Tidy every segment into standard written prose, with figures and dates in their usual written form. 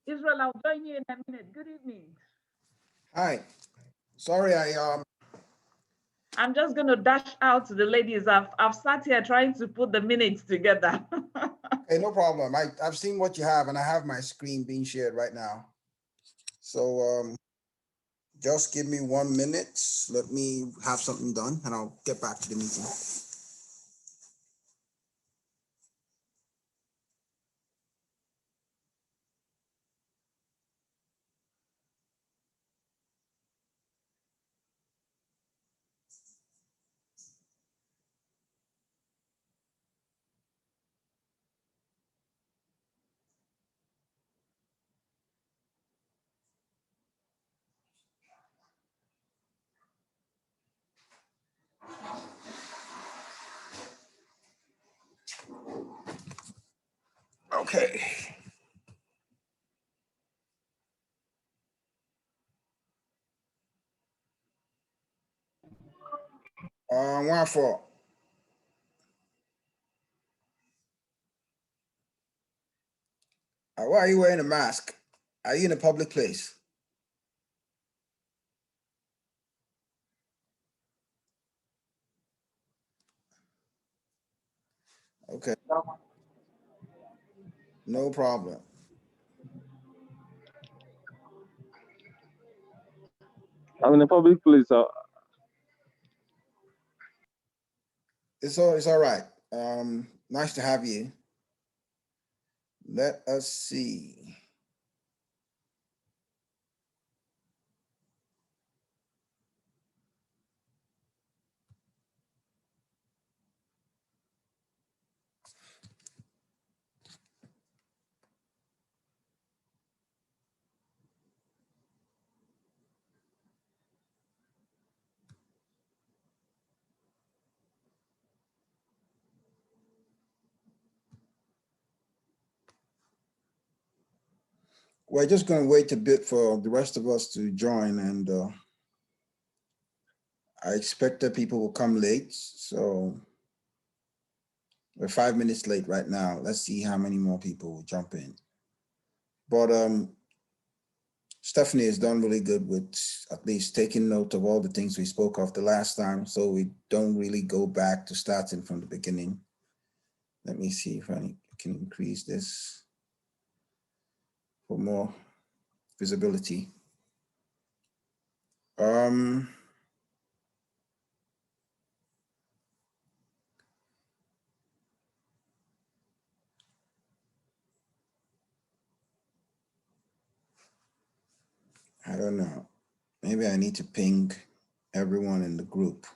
Israel, I'll join you in a minute. Good evening. Hi. Sorry, I'm just going to dash out to the ladies. I've sat here trying to put the minutes together. okay, no problem. I've seen what you have, and I have my screen being shared right now. So just give me 1 minute. Let me have something done, and I'll get back to the meeting. Okay. One for. Why are you wearing a mask? Are you in a public place? Okay. No problem. I'm in a public place. It's all right. Nice to have you. Let us see. We're just going to wait a bit for the rest of us to join, and I expect that people will come late, so we're 5 minutes late right now. Let's see how many more people will jump in. But Stephanie has done really good with at least taking note of all the things we spoke of the last time, so we don't really go back to starting from the beginning. Let me see if I can increase this for more visibility. I don't know. Maybe I need to ping everyone in the group.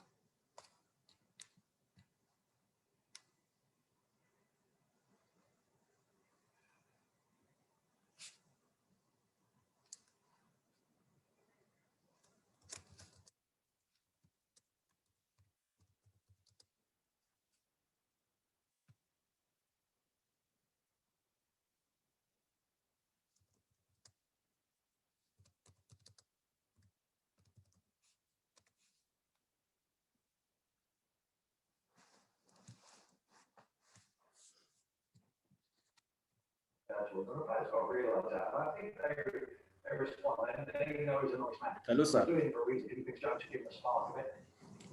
Hello, sir.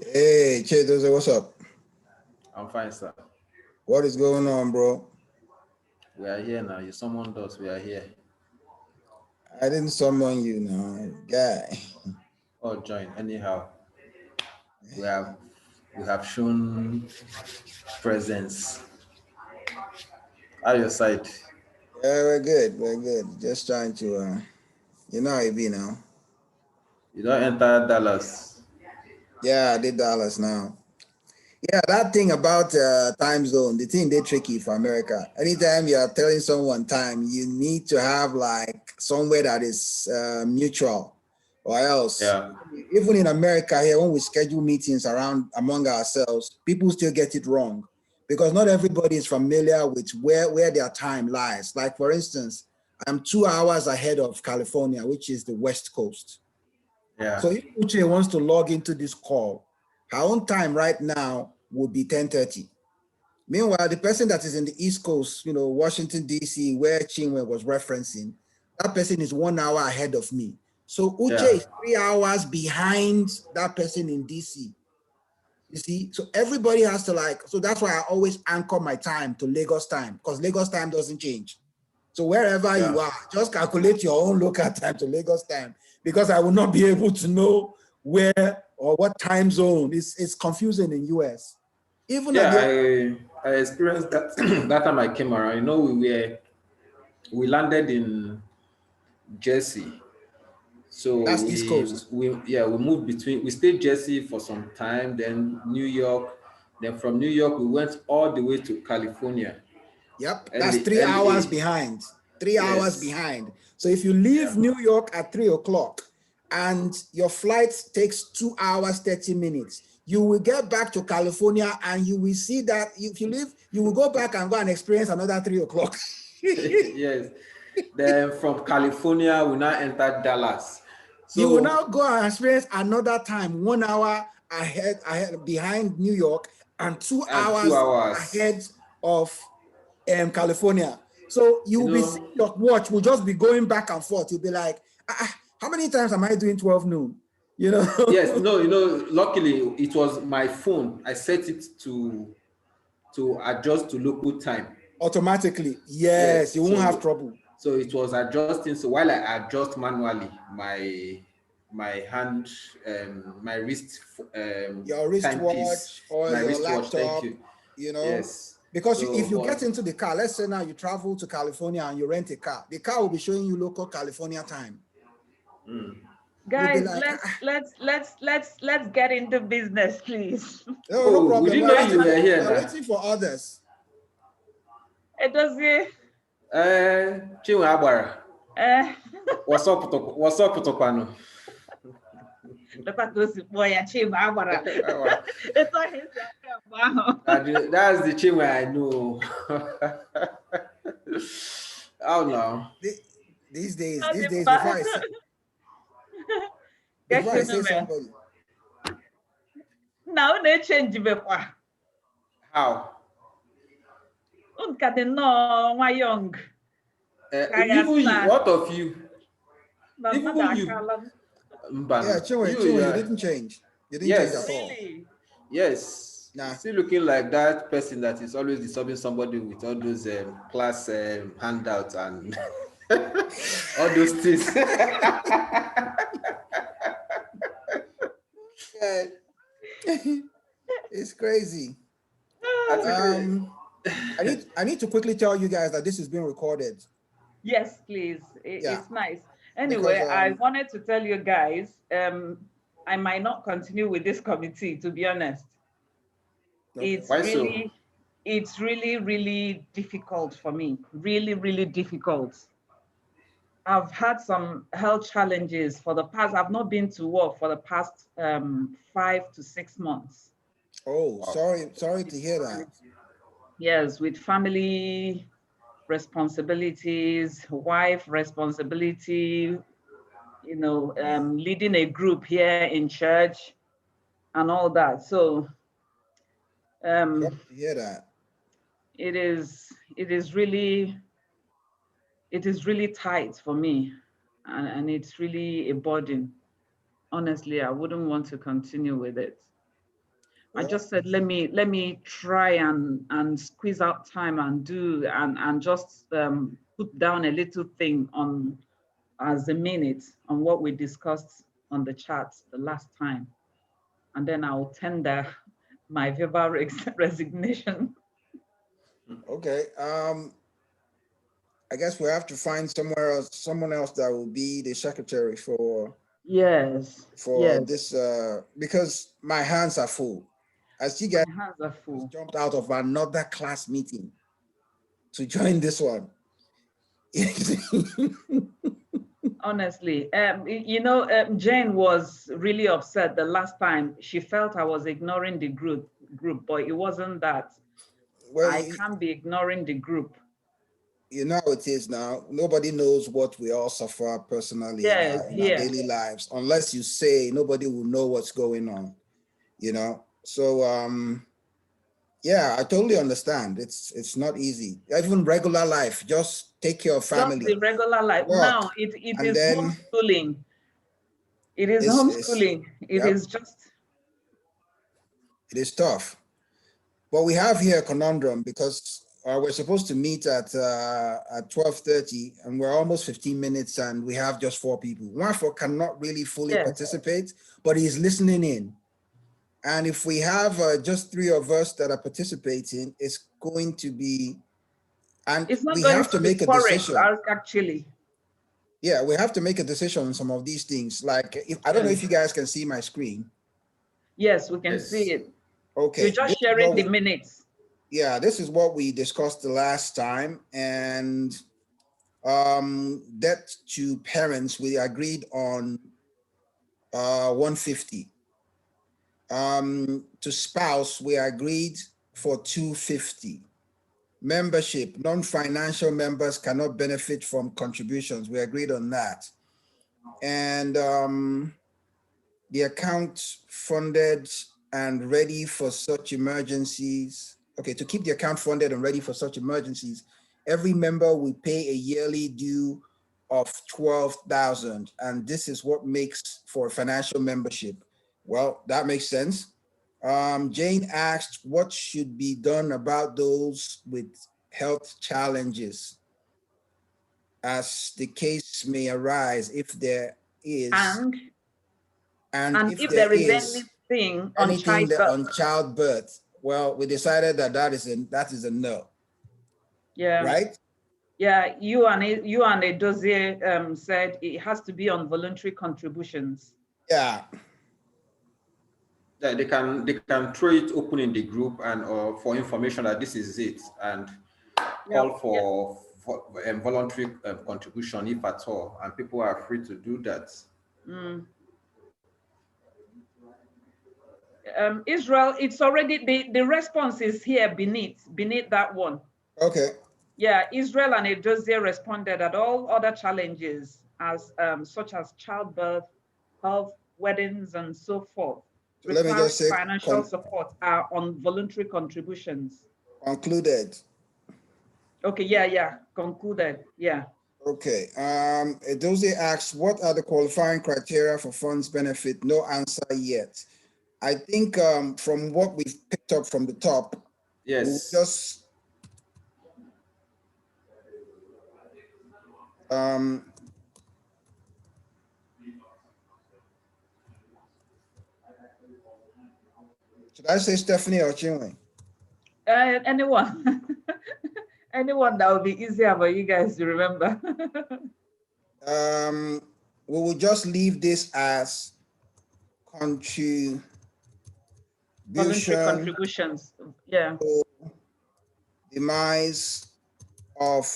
Hey, Chedoze, what's up? I'm fine, sir. What is going on, bro? We are here now. You summoned us. We are here. I didn't summon you now, guy. All join. Anyhow, we have shown presence. How your side? Yeah, we're good. We're good. Just trying to, you know how it be now. You don't enter Dallas. Yeah, I did Dallas now. Yeah, that thing about time zone, the thing they tricky for America. Anytime you are telling someone time, you need to have like somewhere that is mutual, or else. Yeah. Even in America here, when we schedule meetings around among ourselves, people still get it wrong because not everybody is familiar with where their time lies. Like for instance, I'm 2 hours ahead of California, which is the West Coast. Yeah. So if Uche wants to log into this call, her own time right now would be 10:30. Meanwhile, the person that is in the East Coast, you know, Washington, D.C., where Chinwe was referencing, that person is 1 hour ahead of me. So Uche Yeah. is 3 hours behind that person in DC. You see, so everybody has to so that's why I always anchor my time to Lagos time, because Lagos time doesn't change. So wherever you are, just calculate your own local time to Lagos time, because I will not be able to know where or what time zone. It's confusing in US. Even at the I experienced that that time I came around. You know, we landed in Jersey. So that's East Coast. we moved between, we stayed Jersey for some time, then New York, then from New York we went all the way to California. Yep, that's LA, 3 hours behind. 3 hours Yes. behind. So if you leave New York at 3 o'clock and your flight takes 2 hours, 30 minutes, you will get back to California and you will see that if you leave, you will go back and go and experience another 3 o'clock. Yes. Then from California, we now entered Dallas. So you will now go and experience another time, 1 hour ahead behind New York and 2 and hours 2 hours ahead of California. So you will be seeing your watch will just be going back and forth. You'll be like, how many times am I doing 12 noon? You know? Yes, no, luckily it was my phone. I set it to adjust to local time. Automatically. Yes, you won't have trouble. So it was adjusting. So while I adjust manually, my hand, my wrist, your wristwatch or my your wristwatch. laptop, Thank you. know. Yes. Because if you get into the car, let's say now you travel to California and you rent a car, the car will be showing you local California time. Guys, let's get into business, please. No problem. We didn't know you were here. We're waiting for others. It does it. Chinwe Agbara. What's up, Tokpano? That's the Chinwe I know. Oh no. These days, before I say somebody. Now they change before. How? My young. Even you, what of you? Even you. Yeah, Chinwe, you didn't change. You didn't change at all. Really? Yes. Nah. Still looking like that person that is always disturbing somebody with all those class handouts and all those things. It's crazy. I need to quickly tell you guys that this is being recorded. Yes, please. It's nice. Anyway, because, I wanted to tell you guys, I might not continue with this committee, to be honest. Okay. It's really difficult for me. Really difficult. I've had some health challenges for the past, I've not been to work for the past 5 to 6 months. Oh, sorry to hear that. Yes, with family responsibilities, wife responsibility, leading a group here in church and all that. So hear that. It is really tight for me, and it's really a burden. Honestly, I wouldn't want to continue with it. Well, I just said, let me try and squeeze out time and do and just put down a little thing on as a minute on what we discussed on the chat the last time. And then I'll tender my verbal resignation. Okay. I guess we have to find someone else that will be the secretary for this because my hands are full. As you guys jumped out of another class meeting to join this one. Honestly, Jane was really upset the last time. She felt I was ignoring the group, but it wasn't that. Well, I can't be ignoring the group. You know how it is now. Nobody knows what we all suffer personally in our daily lives. Unless you say, nobody will know what's going on, So Yeah, I totally understand. It's not easy. Even regular life, just take care of Just family, the regular life. work, Now it and is then homeschooling. It is it's homeschooling. It yep, is just, it is tough. But we have here a conundrum because we're supposed to meet at 12:30 and we're almost 15 minutes and we have just 4 people. One for cannot really fully yes. participate, but he's listening in. And if we have just 3 of us that are participating, it's going to be, and It's not we going have to to be make a correct, decision. actually. Yeah, we have to make a decision on some of these things. Like, I don't know if you guys can see my screen. Yes, we can see Yes. it. You're Okay, this just is sharing the minutes. yeah, this is what we discussed the last time. And debt to parents, we agreed on 150. To spouse, we agreed for 250. Membership, non-financial members cannot benefit from contributions. We agreed on that. And the account funded and ready for such emergencies. Okay, to keep the account funded and ready for such emergencies, every member will pay a yearly due of 12,000, and this is what makes for a financial membership. Well, that makes sense. Jane asked what should be done about those with health challenges, as the case may arise if there is, And if if there there is is anything on anything that childbirth, on childbirth. Well, we decided that that is a no, yeah. right? Yeah, you and a dossier said it has to be on voluntary contributions. Yeah. Yeah, they can throw it open in the group and for information that this is it, and call for voluntary contribution if at all, and people are free to do that. Mm. Israel, it's already the response is here beneath that one. Okay. Yeah, Israel and Edozie responded that all other challenges as such as childbirth, health, weddings, and so forth, So let me requiring just say financial support are on voluntary contributions. concluded. Okay, yeah, concluded, yeah. Okay. Those asks, what are the qualifying criteria for funds benefit? No answer yet. I think from what we've picked up from the top, we'll Yes. just should I say Stephanie or Chinwe? Anyone, anyone that would be easier for you guys to remember. We will just leave this as contribution Voluntary contributions, yeah. to demise of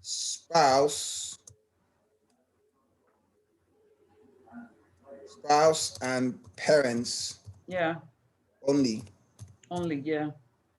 spouse and parents Yeah, only. yeah.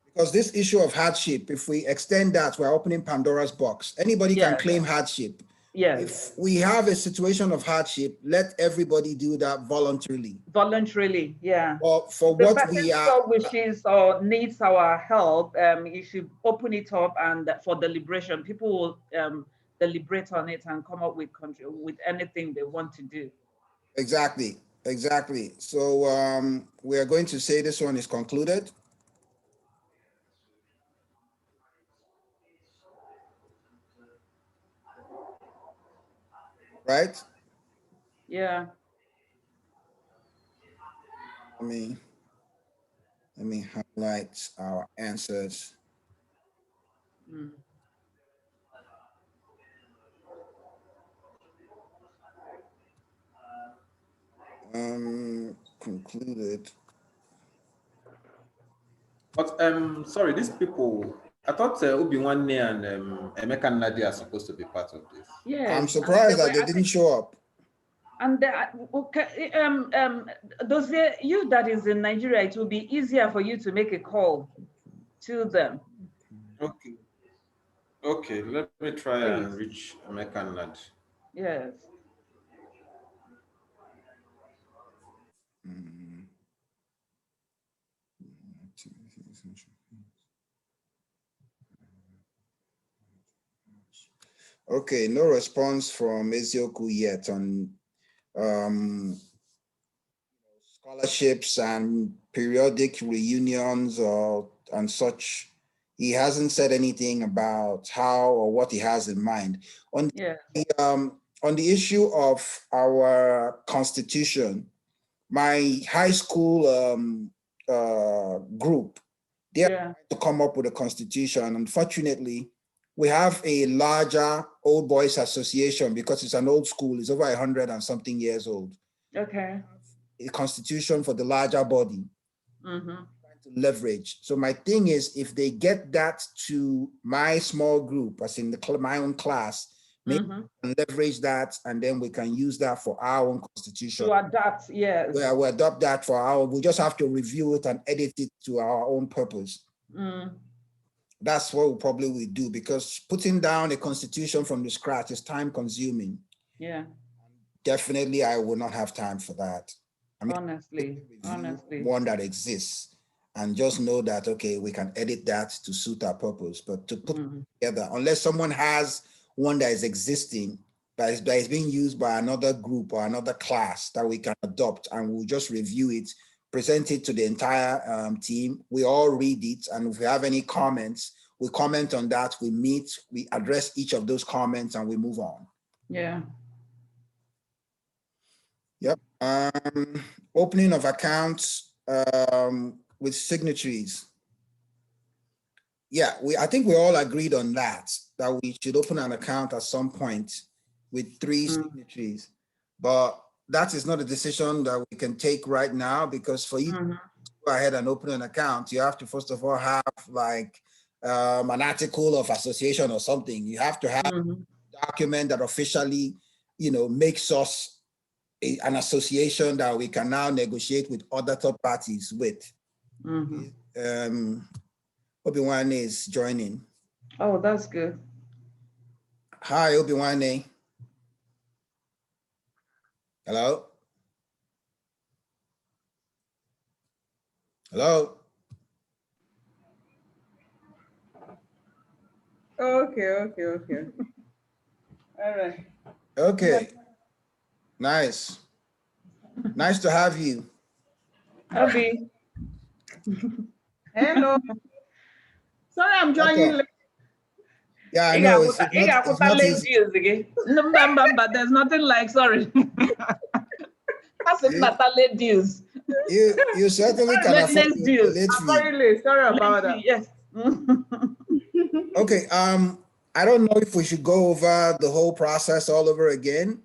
Because this issue of hardship, if we extend that, we're opening Pandora's box. Anybody can Yes. claim hardship. Yes. If we have a situation of hardship, let everybody do that voluntarily. Voluntarily, yeah. Well, for The what person we are, so wishes or needs our help, you should open it up and for deliberation. People will deliberate on it and come up with anything they want to do. exactly. So we are going to say this one is concluded. Right? Yeah. Let me highlight our answers. Mm. Concluded. But sorry, these people. I thought Obi-Wan and Emeka Nadi are supposed to be part of this. Yes. I'm surprised that they didn't show up. And those you that is in Nigeria, it will be easier for you to make a call to them. Okay. Okay, let me try Please. and reach Emeka Nadi. Yes. Okay, no response from Ezioku yet on scholarships and periodic reunions or and such. He hasn't said anything about how or what he has in mind. Yeah. On the issue of our constitution, my high school group, they are trying to come up with a constitution. Unfortunately, we have a larger old boys association because it's an old school. It's over 100 and something years old. Okay. A constitution for the larger body. Mm-hmm. To leverage. So my thing is, if they get that to my small group, as in my own class, maybe we can leverage that, and then we can use that for our own constitution. To adapt, yes. Where we adopt that for our, we just have to review it and edit it to our own purpose. That's what we probably will do, because putting down a constitution from the scratch is time consuming. Yeah. Definitely, I will not have time for that. I mean, honestly, one that exists, and just know that, okay, we can edit that to suit our purpose. But to put together, unless someone has one that is existing, that is being used by another group or another class that we can adopt, and we'll just review it, present it to the entire team. We all read it, and if we have any comments, we comment on that, we meet, we address each of those comments, and we move on. Yeah. Yep. Opening of accounts with signatories. Yeah, I think we all agreed on that we should open an account at some point with 3 signatories. But that is not a decision that we can take right now, because for you to go ahead and open an account, you have to first of all have like an article of association or something. You have to have a document that officially, makes us an association that we can now negotiate with other third parties with. Obiwane is joining. Oh, that's good. Hi, Obiwane. Hello? Hello? Okay. All right. Okay. Nice. Nice to have you. Obi. Hello. Sorry, I'm joining late. Yeah, I know. It's not easy. But there's nothing like, sorry. That's not late dues. You certainly can afford dues. late I'm very late. Sorry about that. Yes. Okay. I don't know if we should go over the whole process all over again,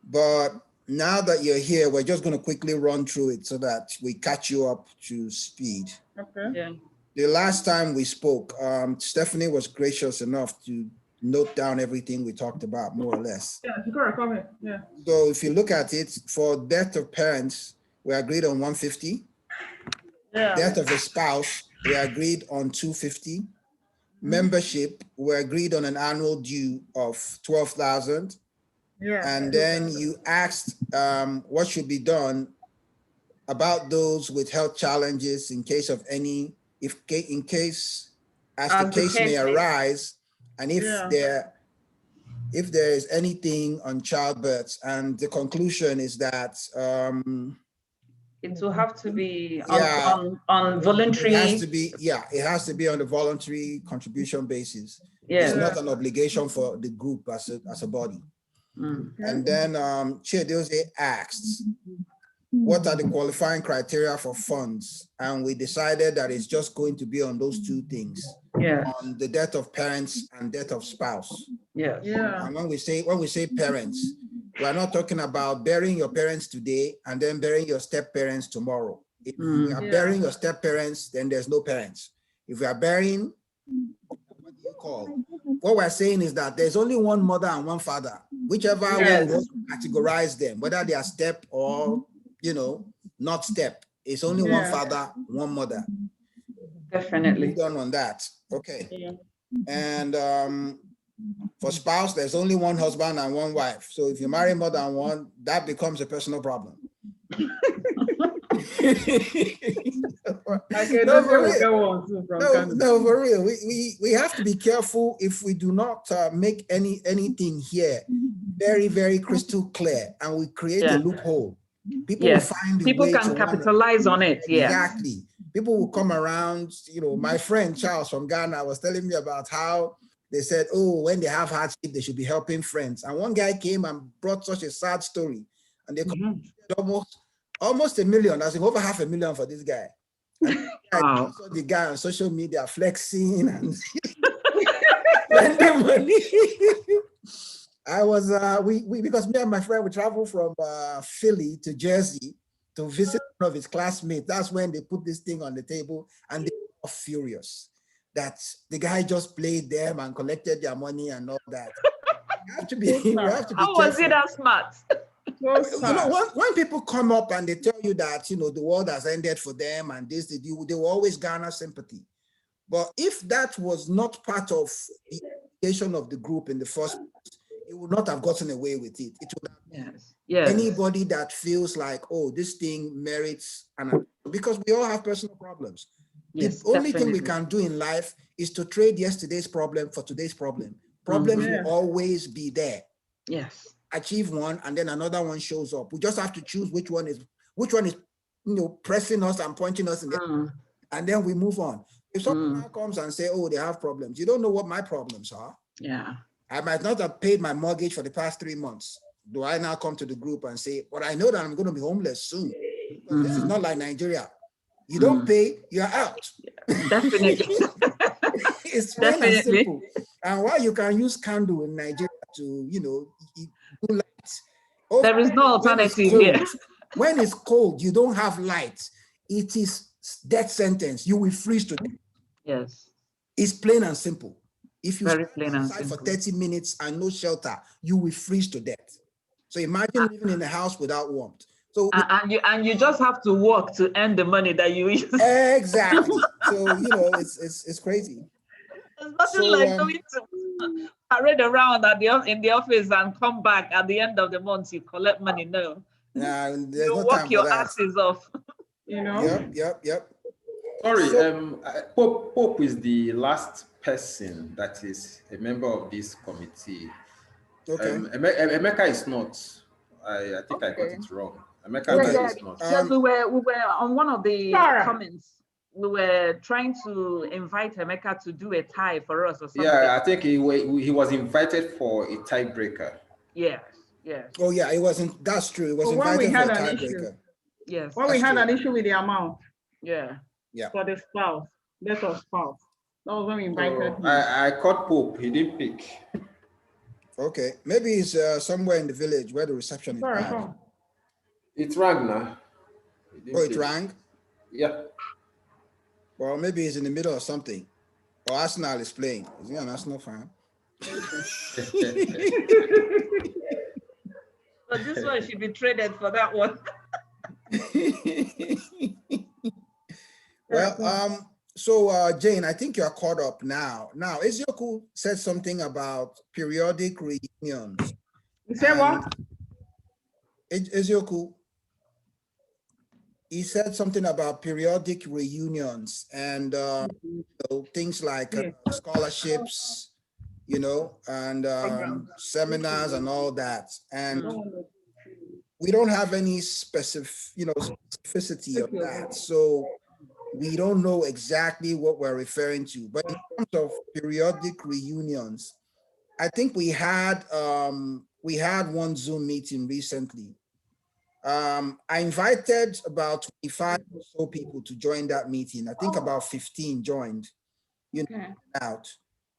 but now that you're here, we're just going to quickly run through it so that we catch you up to speed. Okay. Yeah. The last time we spoke, Stephanie was gracious enough to note down everything we talked about, more or less. Yeah, correct. Come here. Yeah. So if you look at it, for death of parents, we agreed on 150. Yeah. Death of a spouse, we agreed on 250. Membership, we agreed on an annual due of 12,000. Yeah. And then you asked what should be done about those with health challenges in case of any, in case the case may arise, and if there is anything on childbirth. And the conclusion is that it will have to be on voluntary. It has to be, it has to be on a voluntary contribution basis. Yeah. It's not an obligation for the group as a body. And then Chiedoze asked, what are the qualifying criteria for funds? And we decided that it's just going to be on those 2 things. Yeah. On the death of parents and death of spouse. Yeah. And when we say parents, we're not talking about burying your parents today and then burying your step parents tomorrow. If we are burying your step parents, then there's no parents. If we are burying, what do you call? What we're saying is that there's only one mother and one father, whichever way we want to categorize them, whether they are step or not step. It's only one father, one mother. Definitely. Done on that. Okay. Yeah. And for spouse, there's only one husband and one wife. So if you marry more than one, that becomes a personal problem. Okay, No, those for will real. get one too from No, Kano. no, for real. We have to be careful if we do not make anything here very, very crystal clear, and we create a Yeah. loophole. People will Yes. find a People way can to wanna- capitalize on it. Yeah. Exactly. People will come around. You know, my friend Charles from Ghana was telling me about how they said, oh, when they have hardship, they should be helping friends. And one guy came and brought such a sad story, and they collected almost $1 million. I think over $500,000 for this guy. And Wow. I saw the guy on social media flexing and lending money. I was we because me and my friend we traveled from Philly to Jersey to visit one of his classmates. That's when they put this thing on the table, and they were furious that the guy just played them and collected their money and all that. We have to be How was it that smart? So You know, sad. when people come up and they tell you that, you know, the world has ended for them and this, they will always garner sympathy. But if that was not part of the education of the group in the first place, it would not have gotten away with it. It would have Yes. anybody that feels like, oh, this thing merits because we all have personal problems. Yes, The only thing we definitely. can do in life is to trade yesterday's problem for today's problem. Problems will always be there. Yes. Achieve one, and then another one shows up. We just have to choose which one is, you know, pressing us and pointing us in the, and then we move on. If someone now comes and say, oh, they have problems, you don't know what my problems are. Yeah. I might not have paid my mortgage for the past 3 months. Do I now come to the group and say, but I know that I'm going to be homeless soon? Because this is not like Nigeria. You don't pay, you're out. Definitely. It's plain and simple. And while you can use candle in Nigeria to, you know, do light. There is no alternative here. When it's cold, you don't have light. It is death sentence. You will freeze to death. Yes. It's plain and simple. If you Very plain and outside for simple. 30 minutes and no shelter, you will freeze to death. So imagine living in a house without warmth. So and you just have to work to earn the money that you use. Exactly. So you know it's crazy. There's nothing like going to parade around in the office and come back at the end of the month, you collect money. No. Nah, there's You no work time your for that. asses off. You know? Yep. Sorry, So, Pope is the last person that is a member of this committee. okay. Emeka is not. I think I got it wrong. Emeka is not. Yes, we were on one of the comments. We were trying to invite Emeka to do a tie for us or something. Yeah, I think he was invited for a tiebreaker. Yes. Oh yeah, it wasn't. That's true. It was invited for a tiebreaker. Yes. When we had an issue with the amount. Yeah. For the spouse. That's our spouse. That was when we invited him. I called Pope. He didn't pick. Okay, maybe it's somewhere in the village where the reception is bad. It rang now. Oh, it rang? Yeah. Well, maybe he's in the middle of something. Or Arsenal is playing. Is he an Arsenal fan? But this one should be traded for that one. Well, so Jane, I think you're caught up now. Now, Ezioku said something about periodic reunions. You said what? Ezioku, he said something about periodic reunions and you know, things like scholarships, you know, and seminars and all that. And we don't have any specificity of that. So we don't know exactly what we're referring to. But in terms of periodic reunions, I think we had one Zoom meeting recently. I invited about 25 or so people to join that meeting. I think about 15 joined, out.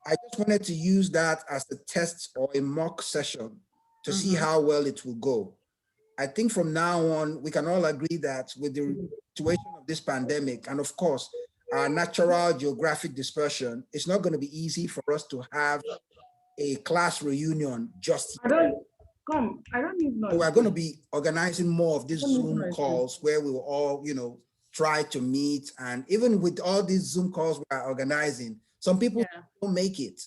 I just wanted to use that as a test or a mock session to see how well it will go. I think from now on, we can all agree that with the situation of this pandemic, and of course, our natural geographic dispersion, it's not going to be easy for us to have a class reunion just yet. I don't even know. So we're going to be organizing more of these Zoom calls where we will all, you know, try to meet. And even with all these Zoom calls we're organizing, some people don't make it.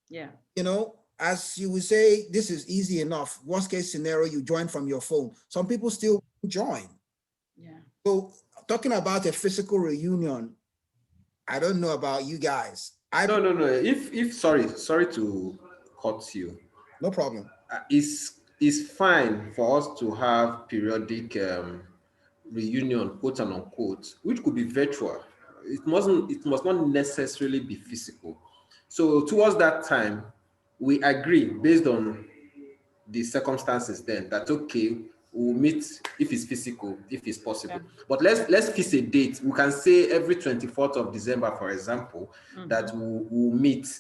Yeah. You know, as you would say, this is easy enough. Worst case scenario, you join from your phone. Some people still join. Yeah. So talking about a physical reunion, I don't know about you guys. No. If sorry to cut you. No problem. It's fine for us to have periodic reunion, quote and unquote, which could be virtual. It must not necessarily be physical. So towards that time, we agree based on the circumstances then that okay, we'll meet if it's physical, if it's possible. Yeah. But let's fix a date. We can say every 24th of December, for example, that we'll meet.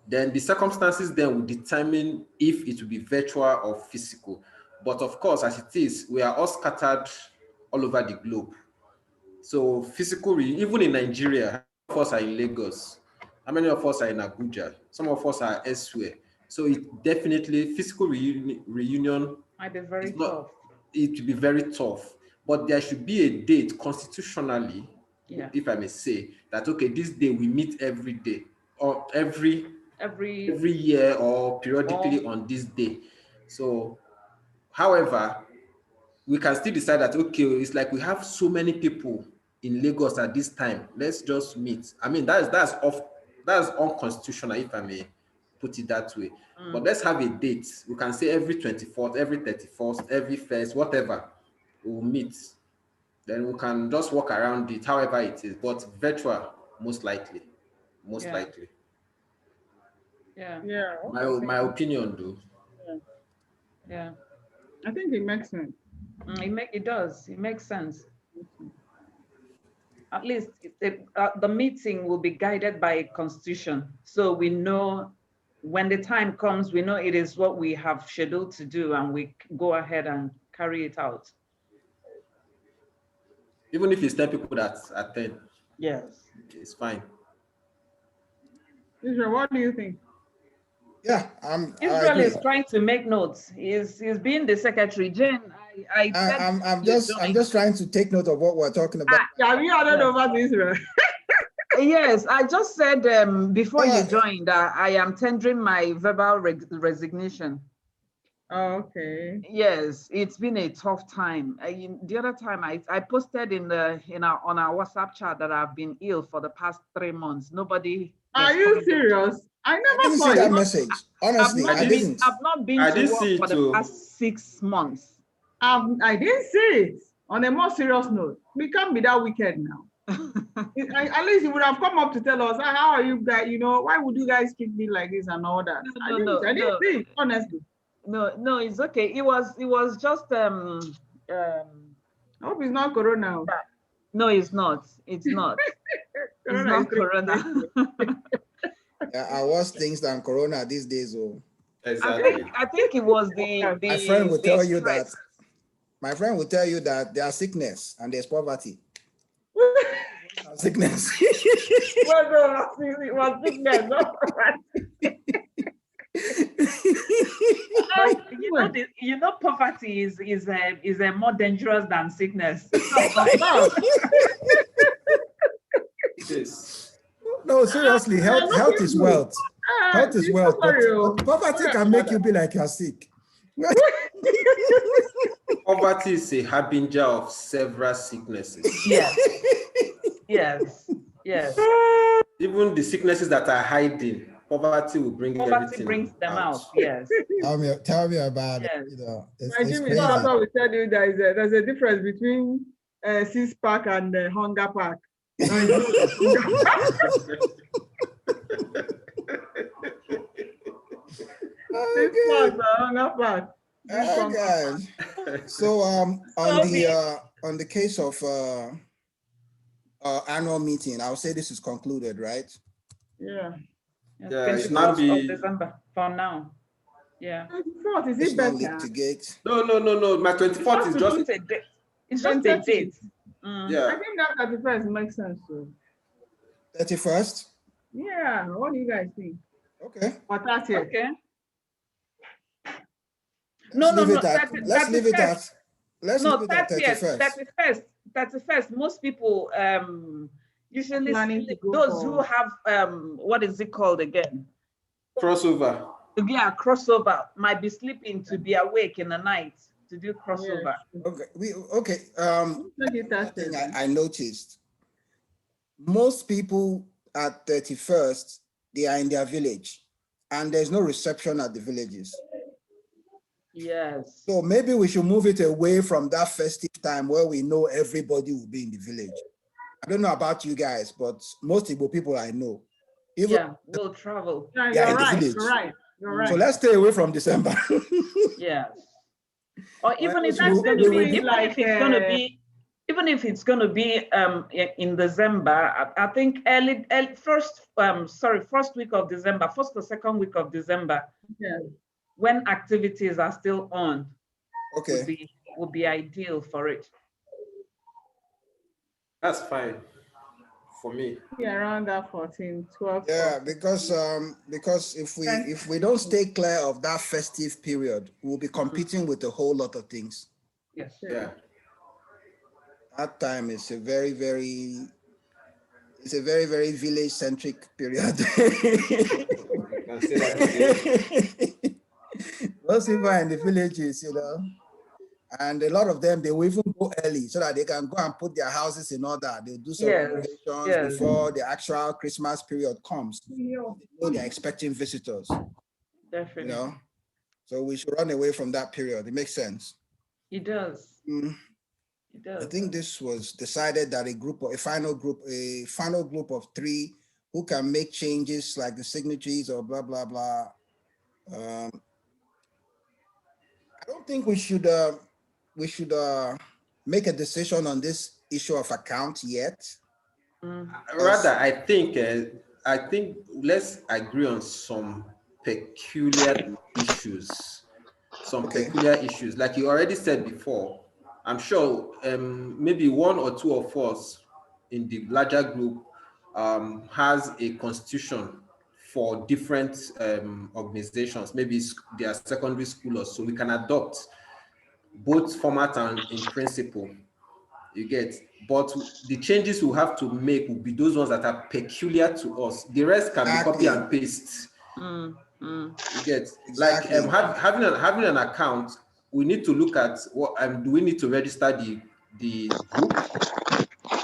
Then the circumstances then will determine if it will be virtual or physical. But of course, as it is, we are all scattered all over the globe. So physical, even in Nigeria, how many of us are in Lagos? How many of us are in Abuja? Some of us are elsewhere. So it definitely, physical reunion Might be very is not, tough. it will be very tough. But there should be a date constitutionally, Yeah. if I may say, that okay, this day we meet every day or every year or periodically on this day. So, however, we can still decide that okay, it's like we have so many people in Lagos at this time. Let's just meet. I mean, that's unconstitutional, if I may put it that way. But let's have a date. We can say every 24th, every 31st, every 1st, whatever. We'll meet. Then we can just walk around it, however it is. But virtual, most likely. Most likely. Yeah. Yeah. My opinion, though. Yeah. I think it makes sense. It does. It makes sense. At least the meeting will be guided by a constitution. So we know when the time comes, we know it is what we have scheduled to do and we go ahead and carry it out. Even if it's 10 people that attend. Yes. It's fine. Israel, what do you think? Yeah, Israel is trying to make notes. He's being the secretary. Jane, I'm just trying to take note of what we're talking about. Have you heard about Israel? Yes, I just said before you joined that I am tendering my verbal resignation. Oh, okay. Yes, it's been a tough time. The other time I posted on our WhatsApp chat that I've been ill for the past 3 months. Nobody. Are you serious? I never saw that message. Honestly, I didn't. I've not been to work for the past 6 months. I didn't see it. On a more serious note, we can't be that wicked now. At least you would have come up to tell us, how are you guys? You know, why would you guys treat me like this and all that? I didn't see it, honestly. No, it's okay. It was just I hope it's not Corona. No, it's not. It's not. It's not Corona. There are worse things than Corona these days. Oh. Exactly. I think it was the my friend will tell you that. stress. My friend will tell you that there's sickness and there's poverty. Sickness. Well, it was sickness, not poverty. You know, poverty is more dangerous than sickness. Yes. No, seriously, health is wealth. Health is wealth. But poverty can make you be like you're sick. Poverty is a harbinger of several sicknesses. Yes. Yes. Even the sicknesses that are hiding, poverty will bring everything brings them out. Yes. Tell me about Yes. it. You know, My Jimmy also will tell you there's a difference between Six Pack and Hunger Pack. Guys. So on the case of annual meeting, I'll say this is concluded, right? Yeah. Yeah, it might be December from now. Yeah. 24th, is it better? Litigate. No. My 24th is just a date. It's just a date. Yeah. I think that 31st makes sense too. 31st? Yeah. What do you guys think? Okay. Or 30th? Okay. Let's leave it at 31st. 31st. Most people usually those who have what is it called again? crossover. Yeah, crossover might be sleeping to be awake in the night. to do crossover. Okay, okay. Look at that Thing thing. I noticed, most people at 31st, they are in their village, and there's no reception at the villages. Yes. So maybe we should move it away from that festive time where we know everybody will be in the village. I don't know about you guys, but most Igbo people I know, even Yeah, we'll travel. Yeah, they are you're in the right. village. You're right. You're right. So let's stay away from December. Yes. Or even if else it's we- going we to will be, be- even if it's going to be, even if it's going to be in December, I think first week of December, first or second week of December, Yeah. when activities are still on, Okay. would be ideal for it. That's fine for me. Yeah, around that 14, 12. Yeah, because if we don't stay clear of that festive period, we'll be competing with a whole lot of things. Yes. Yeah. That time is a very, very village centric period. You can say that again. Most people are in the villages, and a lot of them, they will even go early so that they can go and put their houses in order. They'll do some Yes, renovations yes. before the actual Christmas period comes. They know they're expecting visitors, Definitely. So we should run away from that period. It makes sense. It does. Mm. It does. I think this was decided that a final group of 3 who can make changes like the signatories or blah, blah, blah. I don't think we should make a decision on this issue of account yet. Rather, I think let's agree on some peculiar issues. Okay. Peculiar issues, like you already said before. I'm sure maybe 1 or 2 of us in the larger group has a constitution for different organizations. Maybe they are secondary school or so. We can adopt both format and in principle. You get, but the changes we have to make will be those ones that are peculiar to us. The rest can be copy and paste. You get, Exactly. like having an account. We need to look at what do we need to register the group.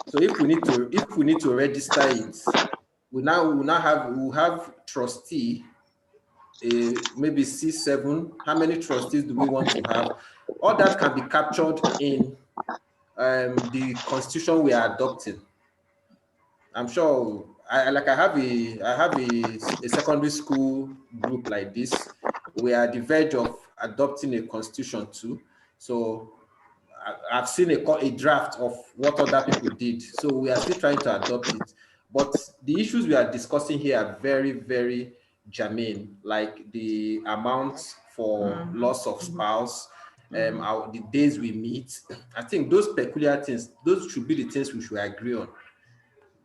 So if we need to register it, we'll have trustee. Maybe C7. How many trustees do we want to have? All that can be captured in the constitution we are adopting. I'm sure I have a secondary school group like this. We are at the verge of adopting a constitution too. So I've seen a draft of what other people did. So we are still trying to adopt it. But the issues we are discussing here are very, very germane, like the amount for loss of spouse, the days we meet. I think those peculiar things, those should be the things we should agree on.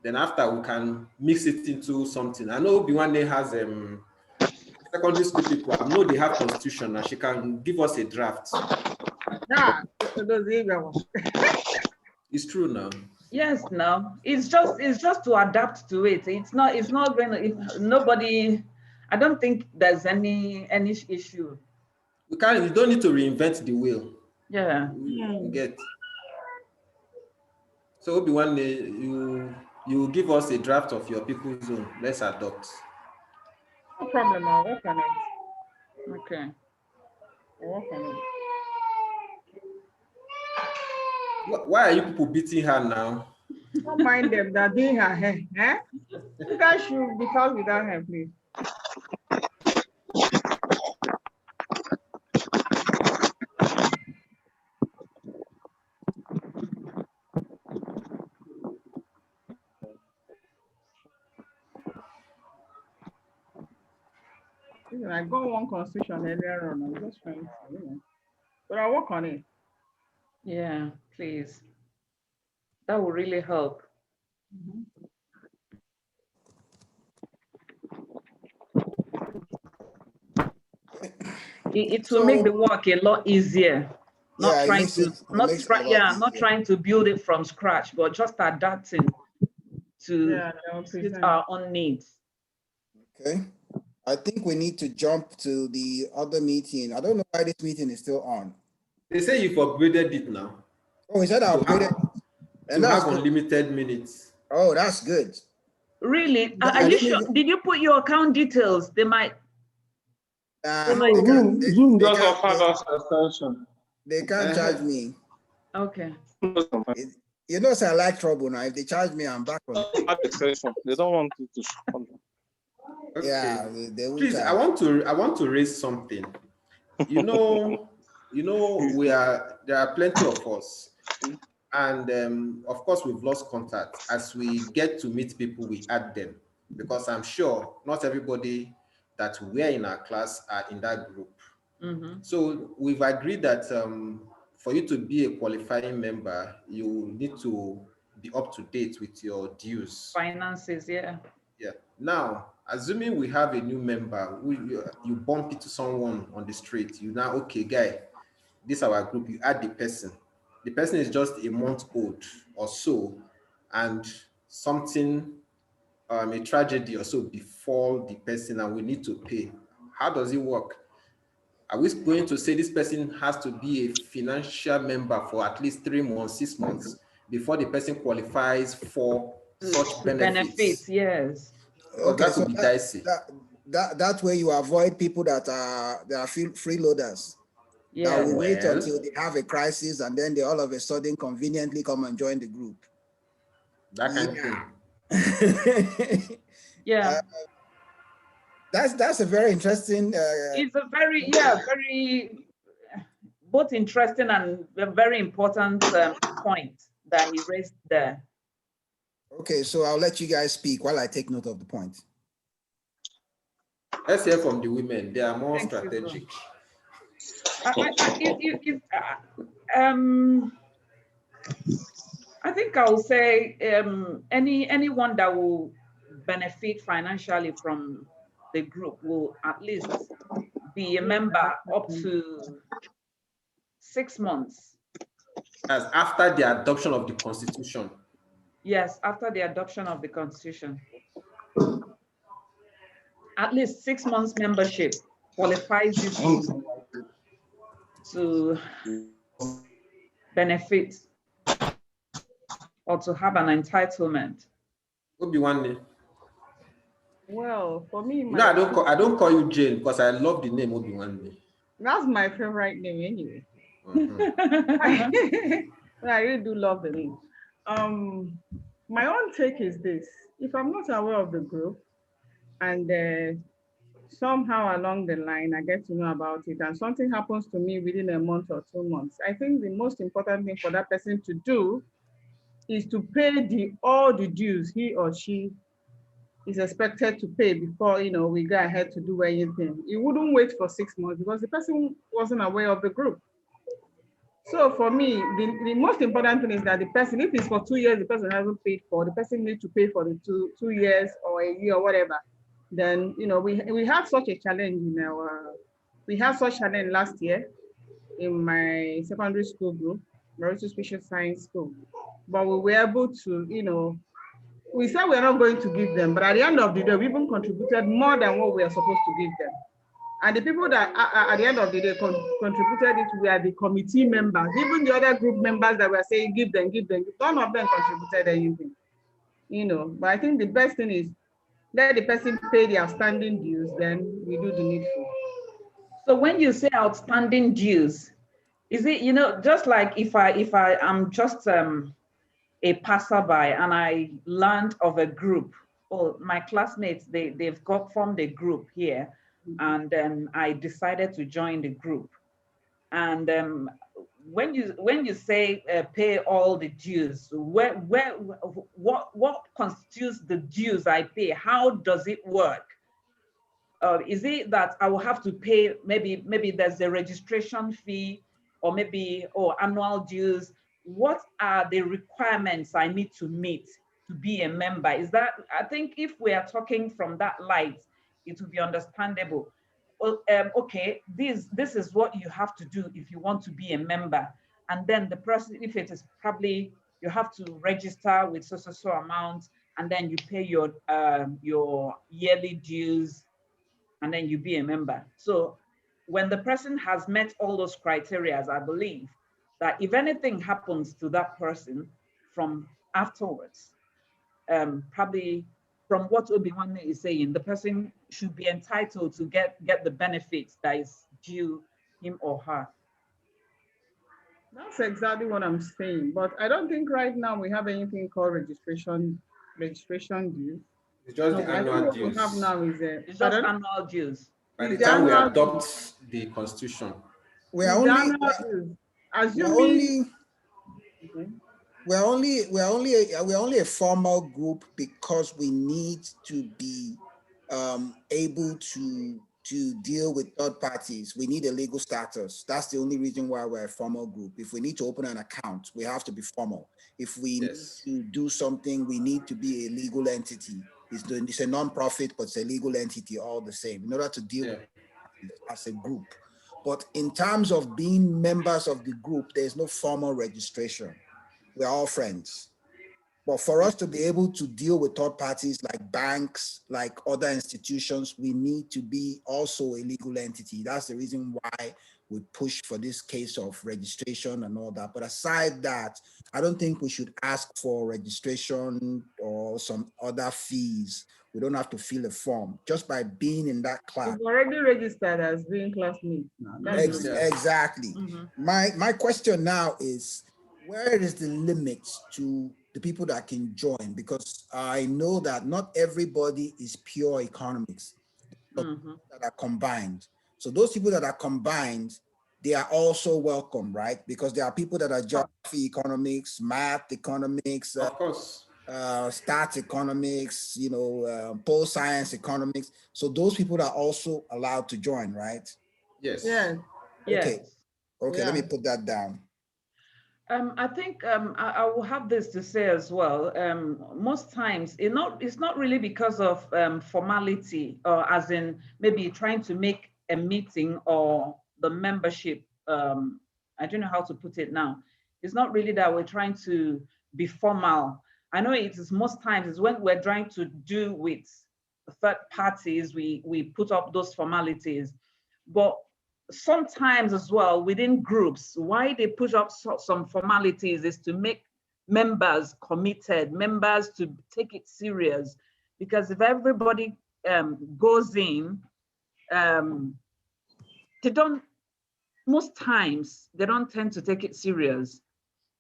Then after we can mix it into something. I know Obi-Wan has secondary school people. I know they have constitution and she can give us a draft. Yeah, It's true now. Yes, no. It's just to adapt to it. It's not going to, if nobody, I don't think there's any issue. We don't need to reinvent the wheel. Yeah. You get. So Obi-Wan, you give us a draft of your people's zone. Let's adopt. no problem. I'll work on it. Okay. I'll work on it. Why are you people beating her now? Don't mind them. They're doing her hair. Eh? You guys should be talking without her, please. I got one constitution earlier on. I'm just trying to, but I'll work on it. Yeah, please. That will really help. It will make the work a lot easier. Not trying to build it from scratch, but just adapting to suit our own needs. Okay. I think we need to jump to the other meeting. I don't know why this meeting is still on. They say you've upgraded it now. Oh, he said I upgraded. To And that's have good. unlimited minutes. Oh, that's good. Really? But Are I you didn't sure? even- Did you put your account details? They might. Nah, No, they can't. Zoom They just can't. offered us extension. They can't charge me. Okay. You know, say I like trouble now. If they charge me, I'm back on. Add extension. They don't want you to come. Okay. Yeah, they will Please, charge. I want to raise something. You know, there are plenty of us. And of course, we've lost contact. As we get to meet people, we add them, because I'm sure not everybody that were in our class are in that group. Mm-hmm. So we've agreed that for you to be a qualifying member, you need to be up to date with your dues. Finances, yeah. Yeah. Now, assuming we have a new member, you bump into someone on the street, you now, okay, guy, this is our group, you add the person. The person is just a month old or so, and something, a tragedy or so befall the person and we need to pay. How does it work? Are we going to say this person has to be a financial member for at least 3 months, 6 months before the person qualifies for such benefits? Yes. Because Okay, that so could be dicey. that way you avoid people that are freeloaders. Yeah. That will wait Well, until they have a crisis and then they all of a sudden conveniently come and join the group. that kind of thing. Yeah. That's a very interesting. It's a very both interesting and a very important point that he raised there. Okay, so I'll let you guys speak while I take note of the point. Let's hear from the women. They are more Thanks, strategic. I think I will say anyone that will benefit financially from the group will at least be a member up to 6 months. As after the adoption of the Constitution. Yes, after the adoption of the Constitution. At least 6 months membership qualifies you to benefit or to have an entitlement. Obi-Wan. Well, for me, No, I don't call you Jane because I love the name Obi-Wan. that's my favorite name anyway. Mm-hmm. I really do love the name. My own take is this: if I'm not aware of the group, and somehow along the line I get to know about it, and something happens to me within a month or 2 months, I think the most important thing for that person to do is to pay all the dues he or she is expected to pay before we go ahead to do anything. You wouldn't wait for 6 months because the person wasn't aware of the group. So for me, the most important thing is that the person, if it's for 2 years, the person hasn't paid for, the person needs to pay for the two years or a year or whatever. Then, we had such a challenge we had such a challenge last year in my secondary school group, Mauritius Special Science School. But we were able to, we said we're not going to give them, but at the end of the day, we even contributed more than what we are supposed to give them. And the people that at the end of the day contributed it were the committee members. Even the other group members that were saying, give them, none of them contributed anything. But I think the best thing is let the person pay the outstanding dues, then we do the needful. So when you say outstanding dues, is it, just like if I am just a passerby and I learned of a group, or my classmates, they've formed a group here, and then I decided to join the group. And when you say pay all the dues, what constitutes the dues I pay? How does it work? Is it that I will have to pay, maybe there's a registration fee, or maybe annual dues? What are the requirements I need to meet to be a member? Is that, I think if we are talking from that light, it will be understandable. Well, okay, this is what you have to do if you want to be a member. And then the person, if it is probably, you have to register with so amount, and then you pay your yearly dues, and then you be a member. So when the person has met all those criteria, I believe that if anything happens to that person from afterwards, probably from what Obi-Wan is saying, the person should be entitled to get the benefits that is due him or her. That's exactly what I'm saying. But I don't think right now we have anything called registration dues. It's just No, the I think annual what we have dues. now is It's just pardon? annual dues. By the Is the time we annual dues. adopt the constitution, We're Is the only, annual we're, dues. we're Assuming only, okay. we're only a formal group because we need to be able to deal with third parties. We need a legal status. That's the only reason why we're a formal group. If we need to open an account, we have to be formal. If we yes. need to do something, we need to be a legal entity. It's a non-profit, but it's a legal entity all the same in order to deal Yeah. with it as a group. But in terms of being members of the group, there's no formal registration. We're all friends. But for us to be able to deal with third parties like banks, like other institutions, we need to be also a legal entity. That's the reason why we push for this case of registration and all that. But aside that, I don't think we should ask for registration or some other fees. We don't have to fill a form. Just by being in that class. We've already registered as being classmates now. That's Yeah. Exactly. My question now is, where is the limit to the people that can join? Because I know that not everybody is pure economics, but that are combined. So those people that are combined, they are also welcome, right? Because there are people that are geography economics, math economics, Of course. stats economics, pole science economics. So those people are also allowed to join, right? Yes. yes. Okay. Yes. Okay, let me put that down. I think I will have this to say as well. Most times, it's not really because of formality, or as in maybe trying to make a meeting or the membership. I don't know how to put it now. It's not really that we're trying to be formal. I know it is most times is when we're trying to do with third parties, we put up those formalities, but sometimes as well within groups, why they push up some formalities is to make members committed, members to take it serious. Because if everybody goes in, they don't, most times they don't tend to take it serious.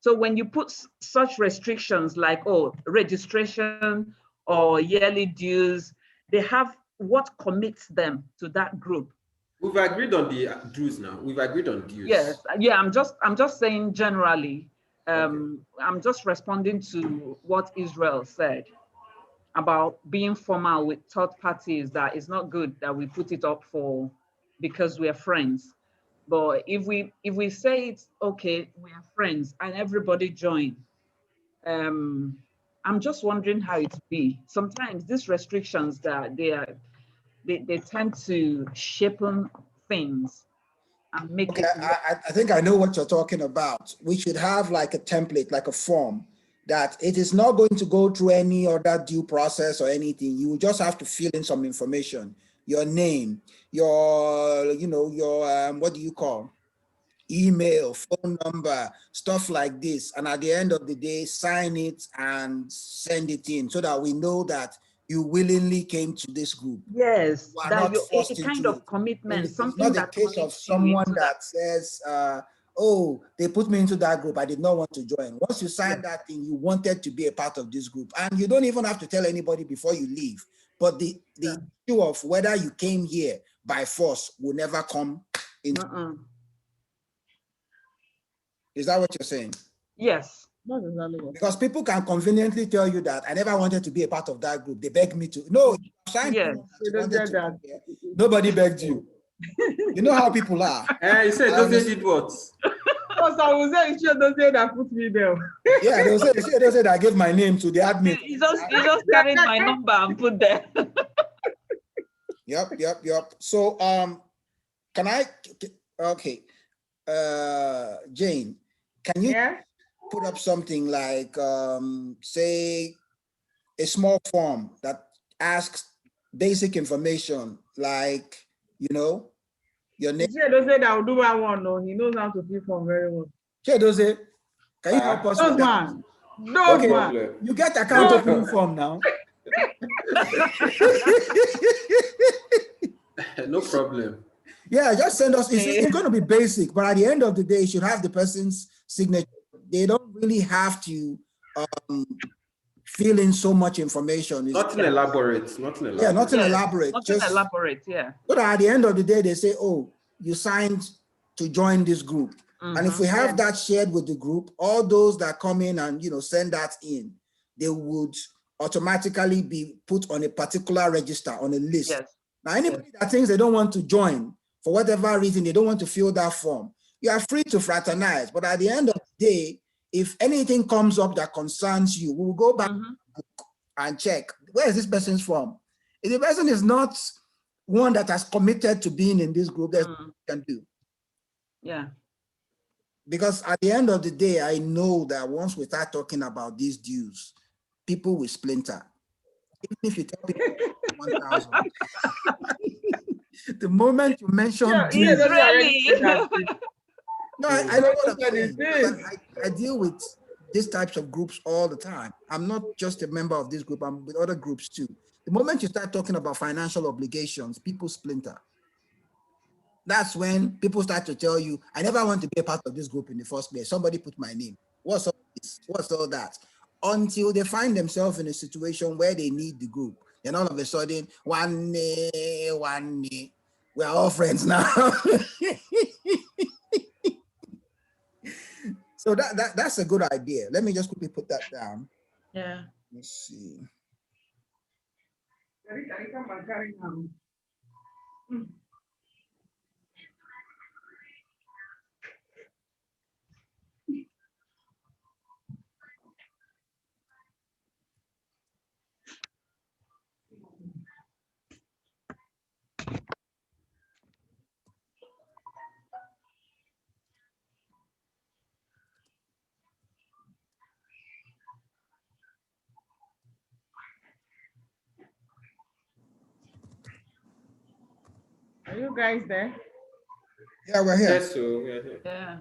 So when you put such restrictions like, oh, registration or yearly dues, they have what commits them to that group. We've agreed on the dues now. We've agreed on dues. Yes, yeah, I'm just saying generally. Okay. I'm just responding to what Israel said about being formal with third parties, that it's not good that we put it up for because we're friends. But if we say it's okay, we are friends and everybody join, I'm just wondering how it be. Sometimes these restrictions that they tend to shapen things and make Okay, it. I think I know what you're talking about. We should have like a template, like a form, that it is not going to go through any other due process or anything. You just have to fill in some information, your name, your, what do you call? Email, phone number, stuff like this. And at the end of the day, sign it and send it in so that we know that you willingly came to this group. Yes, You are that not you forced a kind into of it. commitment, It's something not the that case of commits you someone into that says, oh, they put me into that group. I did not want to join. Once you sign Yeah. that thing, you wanted to be a part of this group. And you don't even have to tell anybody before you leave. But the issue of whether you came here by force will never come into. Is that what you're saying? Yes. Because people can conveniently tell you that I never wanted to be a part of that group. They begged me to. No, you signed Yes. you wanted to be there. Nobody begged you. You know how people are. You said those did what? Because I was saying, sure, don't say that put me there. Yeah, they'll say that I gave my name to the admin. You just carried my number and put there. Yep. So can I? Okay, Jane, can you put up something like say a small form that asks basic information like Your name. Those that will do one. No, he knows how to fill form very well. Those, can you help us Those with that? man. No Those man. problem. You get account No. opening form now. No problem. Yeah, just send us. It's going to be basic, but at the end of the day, you should have the person's signature. They don't really have to fill in so much information. Nothing elaborate. Nothing elaborate. Yeah, nothing elaborate. Nothing just elaborate, yeah. But at the end of the day, they say, oh, you signed to join this group. And if we have that shared with the group, all those that come in and send that in, they would automatically be put on a particular register, on a list. Yes. Now, anybody that thinks they don't want to join, for whatever reason, they don't want to fill that form, you are free to fraternize. But at the end of the day, if anything comes up that concerns you, we will go back and check, where is this person's from? If the person is not one that has committed to being in this group, there's nothing you can do. Yeah. Because at the end of the day, I know that once we start talking about these dues, people will splinter. Even if you tell people 1,000. The moment you mention dues, Really? no, I know what I'm saying. I deal with these types of groups all the time. I'm not just a member of this group, I'm with other groups too. The moment you start talking about financial obligations, people splinter. That's when people start to tell you, I never want to be a part of this group in the first place. Somebody put my name. What's all this? What's all that? Until they find themselves in a situation where they need the group. Then all of a sudden, one day, we're all friends now. So that's a good idea. Let me just quickly put that down. Yeah. Let's see. Are you guys there? Yeah, we're here. Yes, so we're here. Yeah.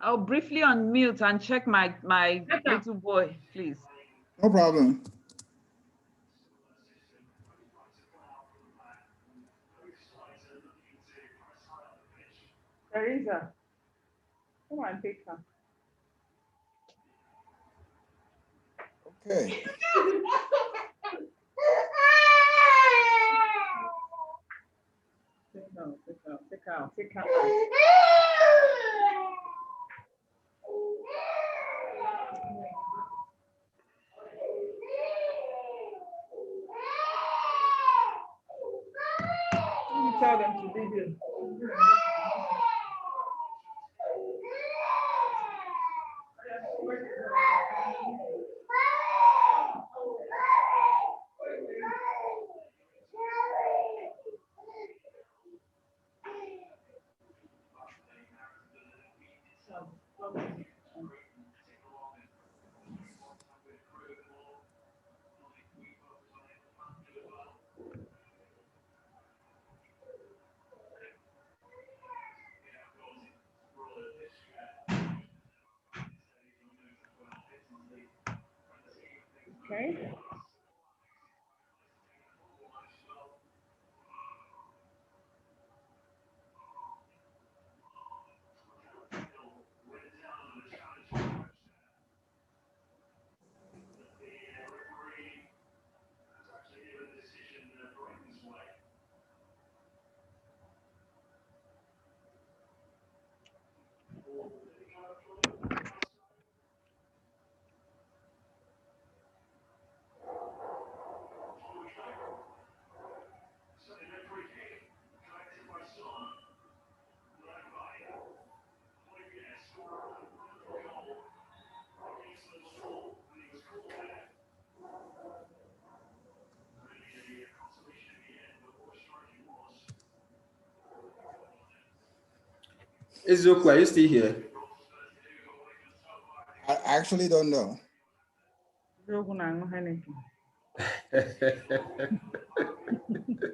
I'll briefly unmute and check my little boy, please. No problem. Teresa, come and take her. Okay. Take her. You tell them to leave you. Okay. Ezoku, are you still here? I actually don't know.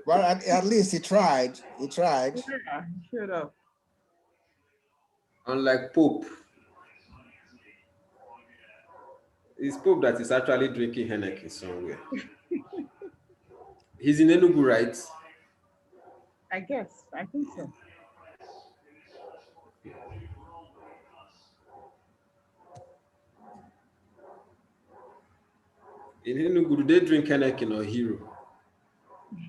Well, at least he tried. He tried. Yeah, shut up. Unlike Pope, it's Pope that is actually drinking Henneken somewhere. He's in Enugu, right? I guess. I think so. In Enugu, do they drink Henneken or Hero?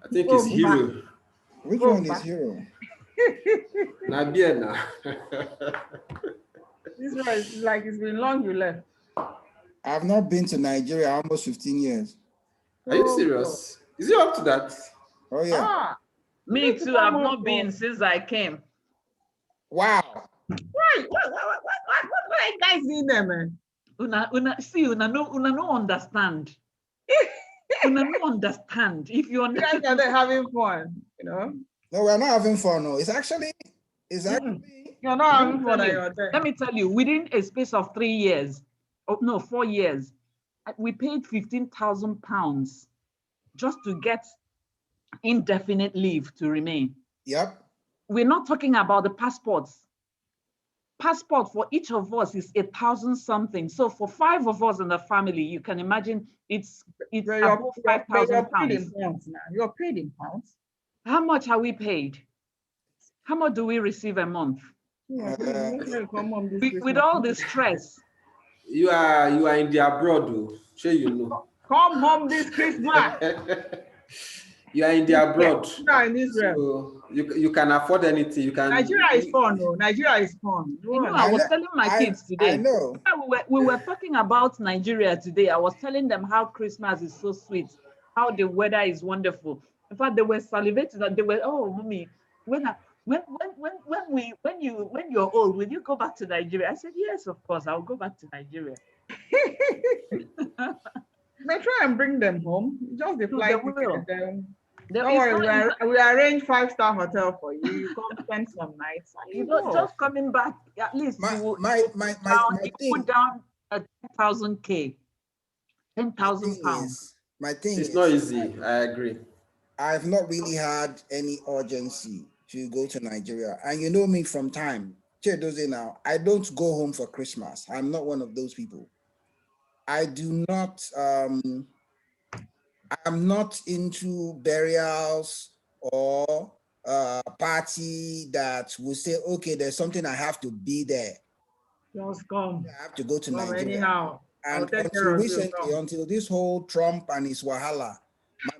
I think it's Hero. Which Oh, one is Hero? Now beer now. This one is like it's been long you left. I've not been to Nigeria almost 15 years. Are you serious? Is it up to that? Oh yeah. Ah, Me too. I've not been since I came. Wow. why? What are you guys doing there, man? Una no understand. Una no understand. If you You understand, guys are there having fun, you know? No, we're not having fun. No, it's actually. You're not having fun at your day. let me tell you, within a space of 3 years, 4 years, we paid £15,000 just to get indefinite leave to remain. Yep. We're not talking about the passports. Passport for each of us is 1,000 something. So for 5 of us in the family, you can imagine it's above £5,000. You're paid in pounds. How much are we paid? How much do we receive a month? With all the stress. You are in the abroad, though. Sure, you know. Come home this Christmas. You are in the abroad. In Israel. So you can afford anything. You can. Nigeria is fun, though. Nigeria is fun. You know, I was telling my kids today. I know. We were talking about Nigeria today. I was telling them how Christmas is so sweet, how the weather is wonderful. In fact, they were salivating that they were, oh, mommy, when you're old, will you go back to Nigeria? I said, yes, of course, I'll go back to Nigeria. May try and bring them home. Just the flight. Don't worry, we arrange 5-star hotel for you. You come spend some nights. You know, just coming back, at least My thing, put down 10,000 pounds. My thing it's is, not easy. I agree. I've not really had any urgency to go to Nigeria. And you know me from time. Now, I don't go home for Christmas. I'm not one of those people. I do not, I'm not into burials or party that will say, okay, there's something I have to be there. Just come. I have to go to Nigeria. Anyhow, and until recently, until this whole Trump and his wahala,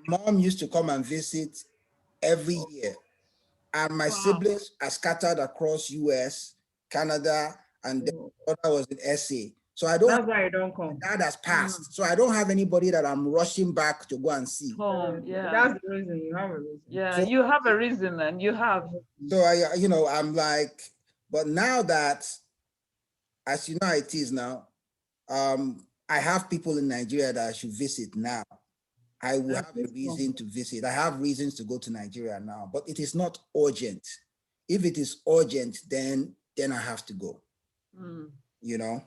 my mom used to come and visit every year. And my siblings are scattered across US, Canada, and the other was in SA. So I don't. That's why I don't come. That has passed. So I don't have anybody that I'm rushing back to go and see. Yeah. That's the reason you have a reason. Yeah, so, you have a reason, and you have. So I'm like, but now that, as you know, it is now. I have people in Nigeria that I should visit now. I will have a reason to visit. I have reasons to go to Nigeria now, but it is not urgent. If it is urgent, then I have to go. You know.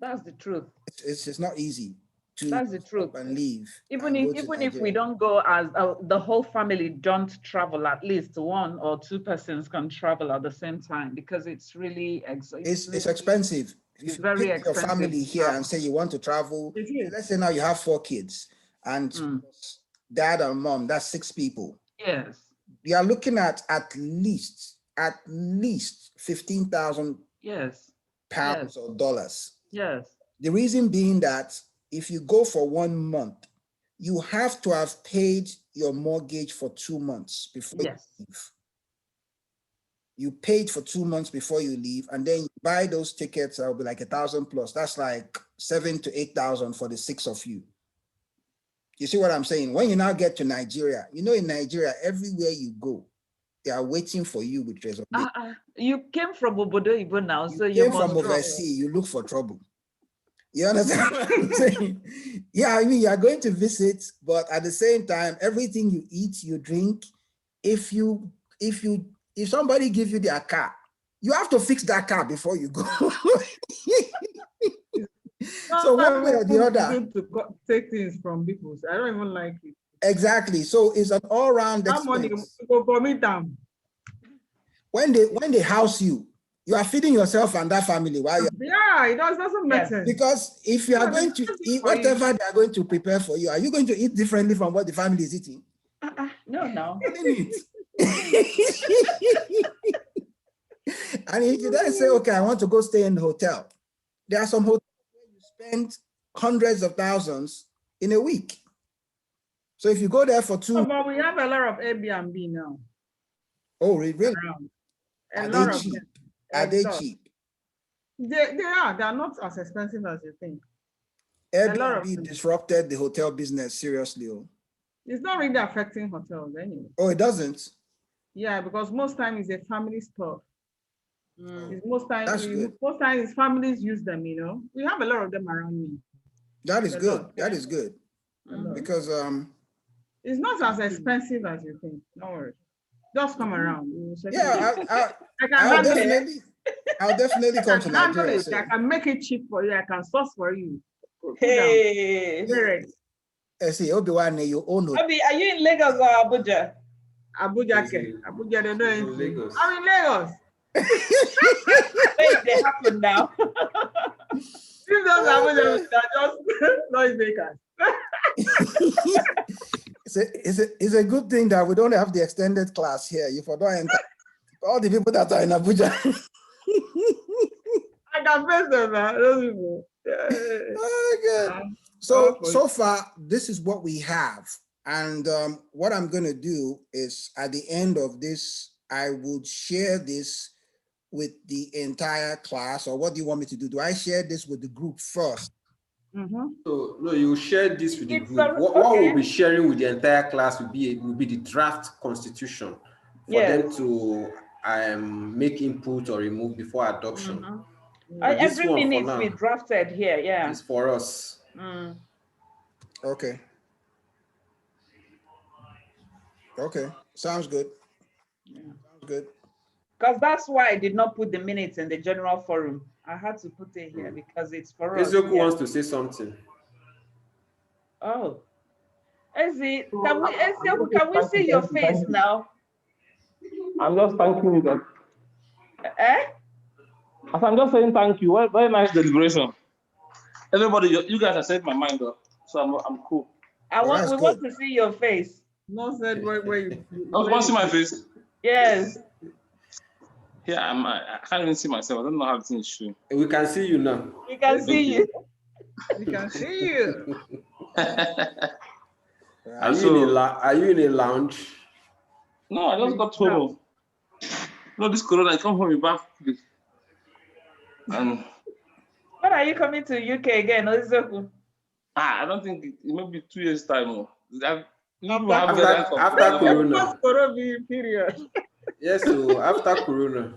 That's the truth. It's not easy to. That's the truth. And leave. Even if we don't go as the whole family don't travel, at least 1 or 2 persons can travel at the same time, because it's really it's expensive. It's very expensive. Your family here and say you want to travel. Let's say now you have 4 kids and dad and mom. That's 6 people. Yes. You are looking at least 15,000. Yes. Pounds or dollars. Yes. The reason being that if you go for 1 month, you have to have paid your mortgage for 2 months before you leave. You paid for 2 months before you leave, and then you buy those tickets. That'll be like 1,000 plus. That's like 7,000 to 8,000 for the 6 of you. You see what I'm saying? When you now get to Nigeria, you know, in Nigeria, everywhere you go, they are waiting for you with reservation. You came from Obodo Ibo now, so you came from overseas. You look for trouble. You understand what I'm saying? Yeah, I mean, you are going to visit, but at the same time, everything you eat, you drink. If somebody gives you their car, you have to fix that car before you go. So one way or the other. To take things from people. So I don't even like it. Exactly. So it's an all-round That money expense. go for me down. When they house you, you are feeding yourself and that family while you're, Yeah, it doesn't make Yes. sense. because if you are going to eat whatever they are going to prepare for you, are you going to eat differently from what the family is eating? No. And if you then say, okay, I want to go stay in the hotel, there are some hotels where you spend hundreds of thousands in a week. So if you go there for No, 2, but we have a lot of Airbnb now. oh, really? Around. Are A they lot of cheap? them. Are they Exhaust. cheap? They are. They are not as expensive as you think. A lot of Airbnb them. disrupted the hotel business seriously. It's not really affecting hotels anyway. Oh, it doesn't? Yeah, because most time it's a family store. It's most times That's good. families use them. You know, we have a lot of them around me. That is A good. lot. That is good. A lot. Because It's not as expensive as you think. Don't worry. Just come around. We will settle it. yeah, I can I'll handle it. definitely I come to can handle Nigeria. it. I So. can make it cheap for you. I can source for you. Put down. Hey. Very See, Obi-Wan, you own it. Abi, are you in Lagos or Abuja? Abuja, Is ke. it- Abuja, they is don't in anything. Lagos. I'm in Lagos. Wait, they happen now. If those Abuja, they're just noise makers. It's a good thing that we don't have the extended class here. If I don't enter, all the people that are in Abuja. I can face them, man. Those people. Oh, good. So far, this is what we have. And what I'm going to do is at the end of this, I would share this with the entire class. Or what do you want me to do? Do I share this with the group first? So no, you share this with the It's group. a- What okay. we'll be sharing with the entire class will be the draft constitution for Yes. them to make input or remove before adoption. This Everything one for needs to be now drafted here. Yeah. is for us. Okay. Okay. Sounds good. Sounds good. Because that's why I did not put the minutes in the general forum. I had to put it here because it's for us. Ezeoku Yeah. wants to say something. Oh, Ezi, can we see your face now? I'm just thanking you guys. Eh? As I'm just saying thank you. Very nice deliberation. Everybody, you guys have said my mind up, so I'm cool. Well, that's We want good. to see your face. Not said where you. Oh, you want to see my face? Yes. Yeah, I can't even see myself. I don't know how the thing is showing. We can see you now. We can see you. We can see you. Are you in a lounge? No, I just got home. No, this corona, I come home in back. And When are you coming to UK again, Ozizoku? I don't think it may be 2 years time. After Corona. Post-Corona period. Yes, so after Corona.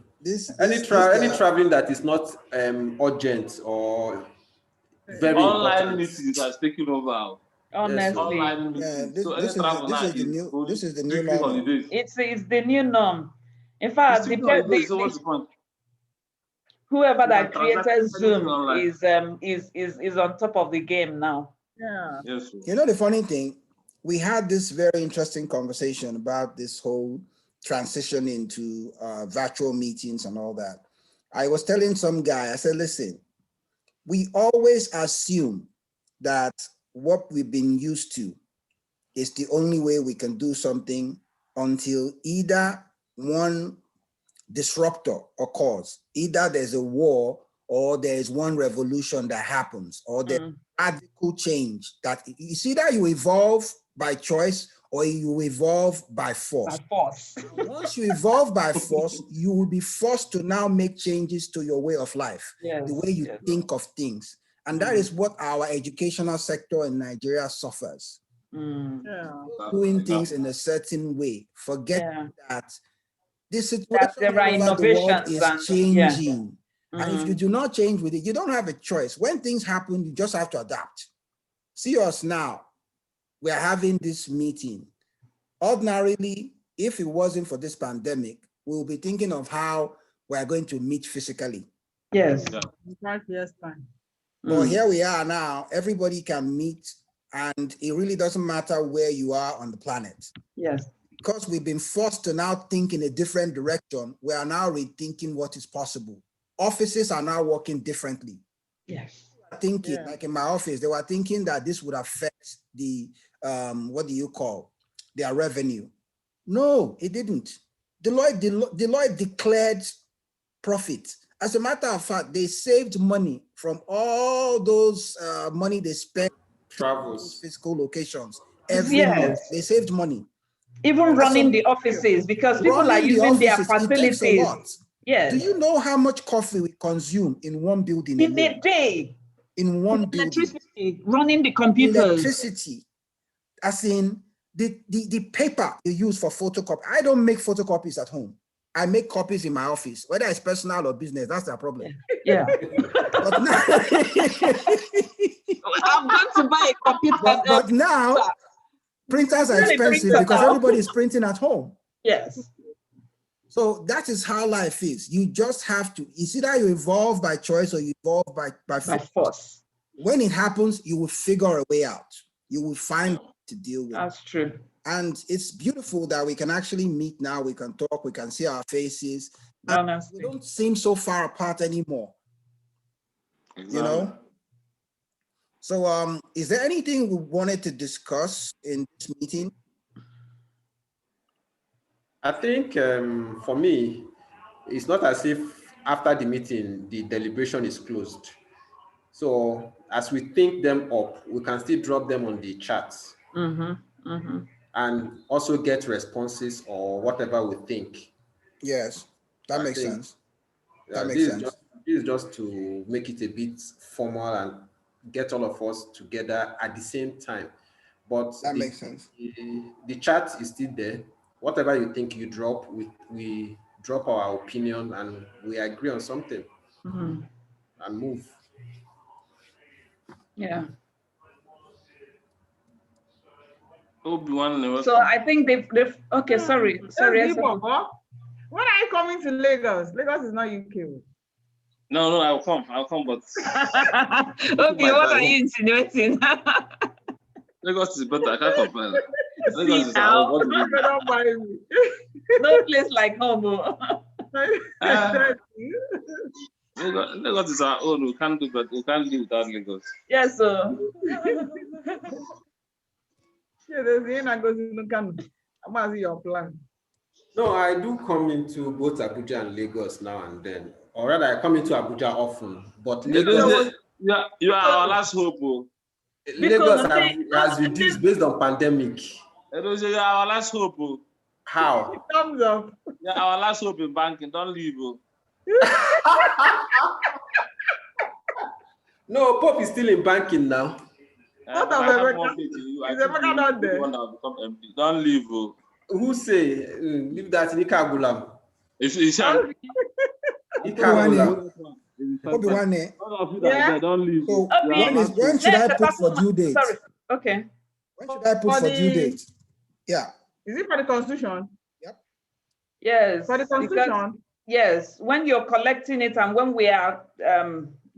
Any traveling that is not urgent or very online important. meetings are taking over. Honestly, Online Yeah, meetings. this So any travel now is the new strictly normal. holidays. it's the new norm. In fact, Strictly holidays, so what's the point? whoever You that can transact created anything Zoom online. is on top of the game now. Yeah. Yes. You know, the funny thing, we had this very interesting conversation about this whole transition into virtual meetings and all that. I was telling some guy, I said, listen, we always assume that what we've been used to is the only way we can do something until either one disruptor occurs, either there's a war or there's one revolution that happens, or there's radical change that you see that you evolve by choice or you evolve by force. By force. Once you evolve by force, you will be forced to now make changes to your way of life, Yes, the way you think of things. And that is what our educational sector in Nigeria suffers. Yeah. Doing things in a certain way, forgetting that the situation there are all over the world innovations is and- changing. And if you do not change with it, you don't have a choice. When things happen, you just have to adapt. See us now. We are having this meeting. Ordinarily, if it wasn't for this pandemic, we'll be thinking of how we are going to meet physically. Yes. Yeah. In 5 years' time. But here we are now, everybody can meet, and it really doesn't matter where you are on the planet. Yes. Because we've been forced to now think in a different direction, we are now rethinking what is possible. Offices are now working differently. Yes. Thinking, like in my office, they were thinking that this would affect the, what do you call, their revenue. No, it didn't. Deloitte declared profit. As a matter of fact, they saved money from all those money they spent Travels. physical locations every month. They saved money. Even running the offices, because people are using their facilities. It takes a lot. Yes. Do you know how much coffee we consume in one building? In a day. In one building. Electricity, running the computers. Electricity, as in the paper you use for photocopy. I don't make photocopies at home. I make copies in my office, whether it's personal or business. That's their problem. Yeah. But now, I'm going to buy a computer. But now, printers are expensive because everybody is printing at home. Yes. So that is how life is. You just have to, it's either you evolve by choice or you evolve by force. When it happens, you will figure a way out. You will find to deal with. That's true. And it's beautiful that we can actually meet now. We can talk, we can see our faces. Honestly. We don't seem so far apart anymore. Exactly. You know? So is there anything we wanted to discuss in this meeting? I think for me, it's not as if after the meeting, the deliberation is closed. So as we think them up, we can still drop them on the chat and also get responses or whatever we think. Yes, that makes sense. That makes sense. This is just to make it a bit formal and get all of us together at the same time. But that makes sense. The chat is still there. Whatever you think you drop, we drop our opinion and we agree on something and move. Yeah. Obi-Wan, so I think they've okay, sorry. When are you coming to Lagos? Lagos is not UK. No, I'll come, but okay, what are you insinuating? Lagos is better, I can't complain. Lagos is now. No place like home. Lagos is our own. We can't do, but we can't live without Lagos. Yes, sir. Yeah, there's your plan. No, I do come into both Abuja and Lagos now and then, or rather, I come into Abuja often. But Lagos, you are our last hope. Lagos has reduced based on pandemic. You are our last hope. How? Thumbs up. Yeah, our last hope in banking. Don't leave. No, Pope is still in banking now. What of Emeka? Is Emeka not there? Don't leave. Who say leave that in Ikagulam? Obi-Wan, don't leave. So when should I put for due date? Sorry. Okay. When should I put for due date? Yeah. Is it for the Constitution? Yep. Yes. For the Constitution? Yes. When you're collecting it and when we are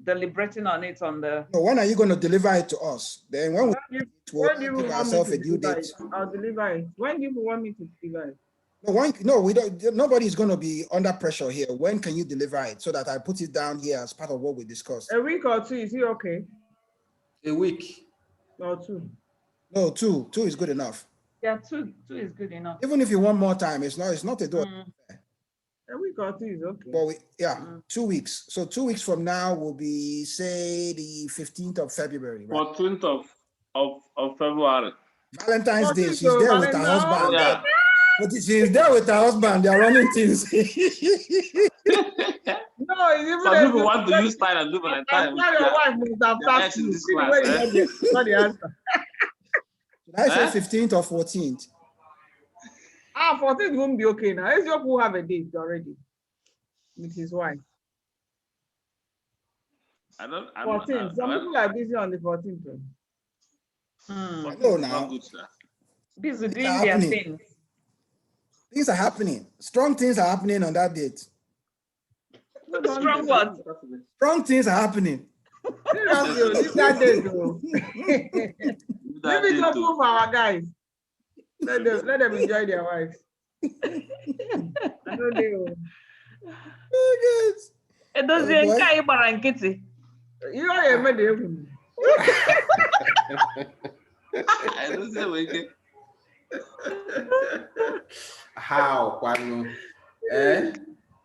deliberating on it on the. So when are you going to deliver it to us? Then when we give ourselves a due date. I'll deliver it. When do you want me to deliver it? No, we don't. Nobody's going to be under pressure here. When can you deliver it so that I put it down here as part of what we discussed? A week or two. Is it okay? A week or 2? No, 2. 2 is good enough. Yeah, 2 is good enough. Even if you want more time, it's not a door. A week or 2 is okay. But 2 weeks. So 2 weeks from now will be, say, the 15th of February. Right? 14th of February. Valentine's Day. She's there with her husband. Yeah. But she's there with her husband. They are running things. No, some people want to use style and do Valentine's. Your wife must have passed you. Not the answer. Should I say 15th or 14th? 14th won't be okay now. Ezio will have a date already with his wife. 14th. Some people are busy on the 14th. I know now. Busy doing their things. Things are happening. Strong things are happening on that date. Strong what? Strong things are happening. Seriously, leave that day though. Leave it open for our guys. Let them enjoy their wives. I know they will. Oh, Edozie boy. nke anyị gbara nkịtị. You are a medium. I don't say we get. How, Kwanu?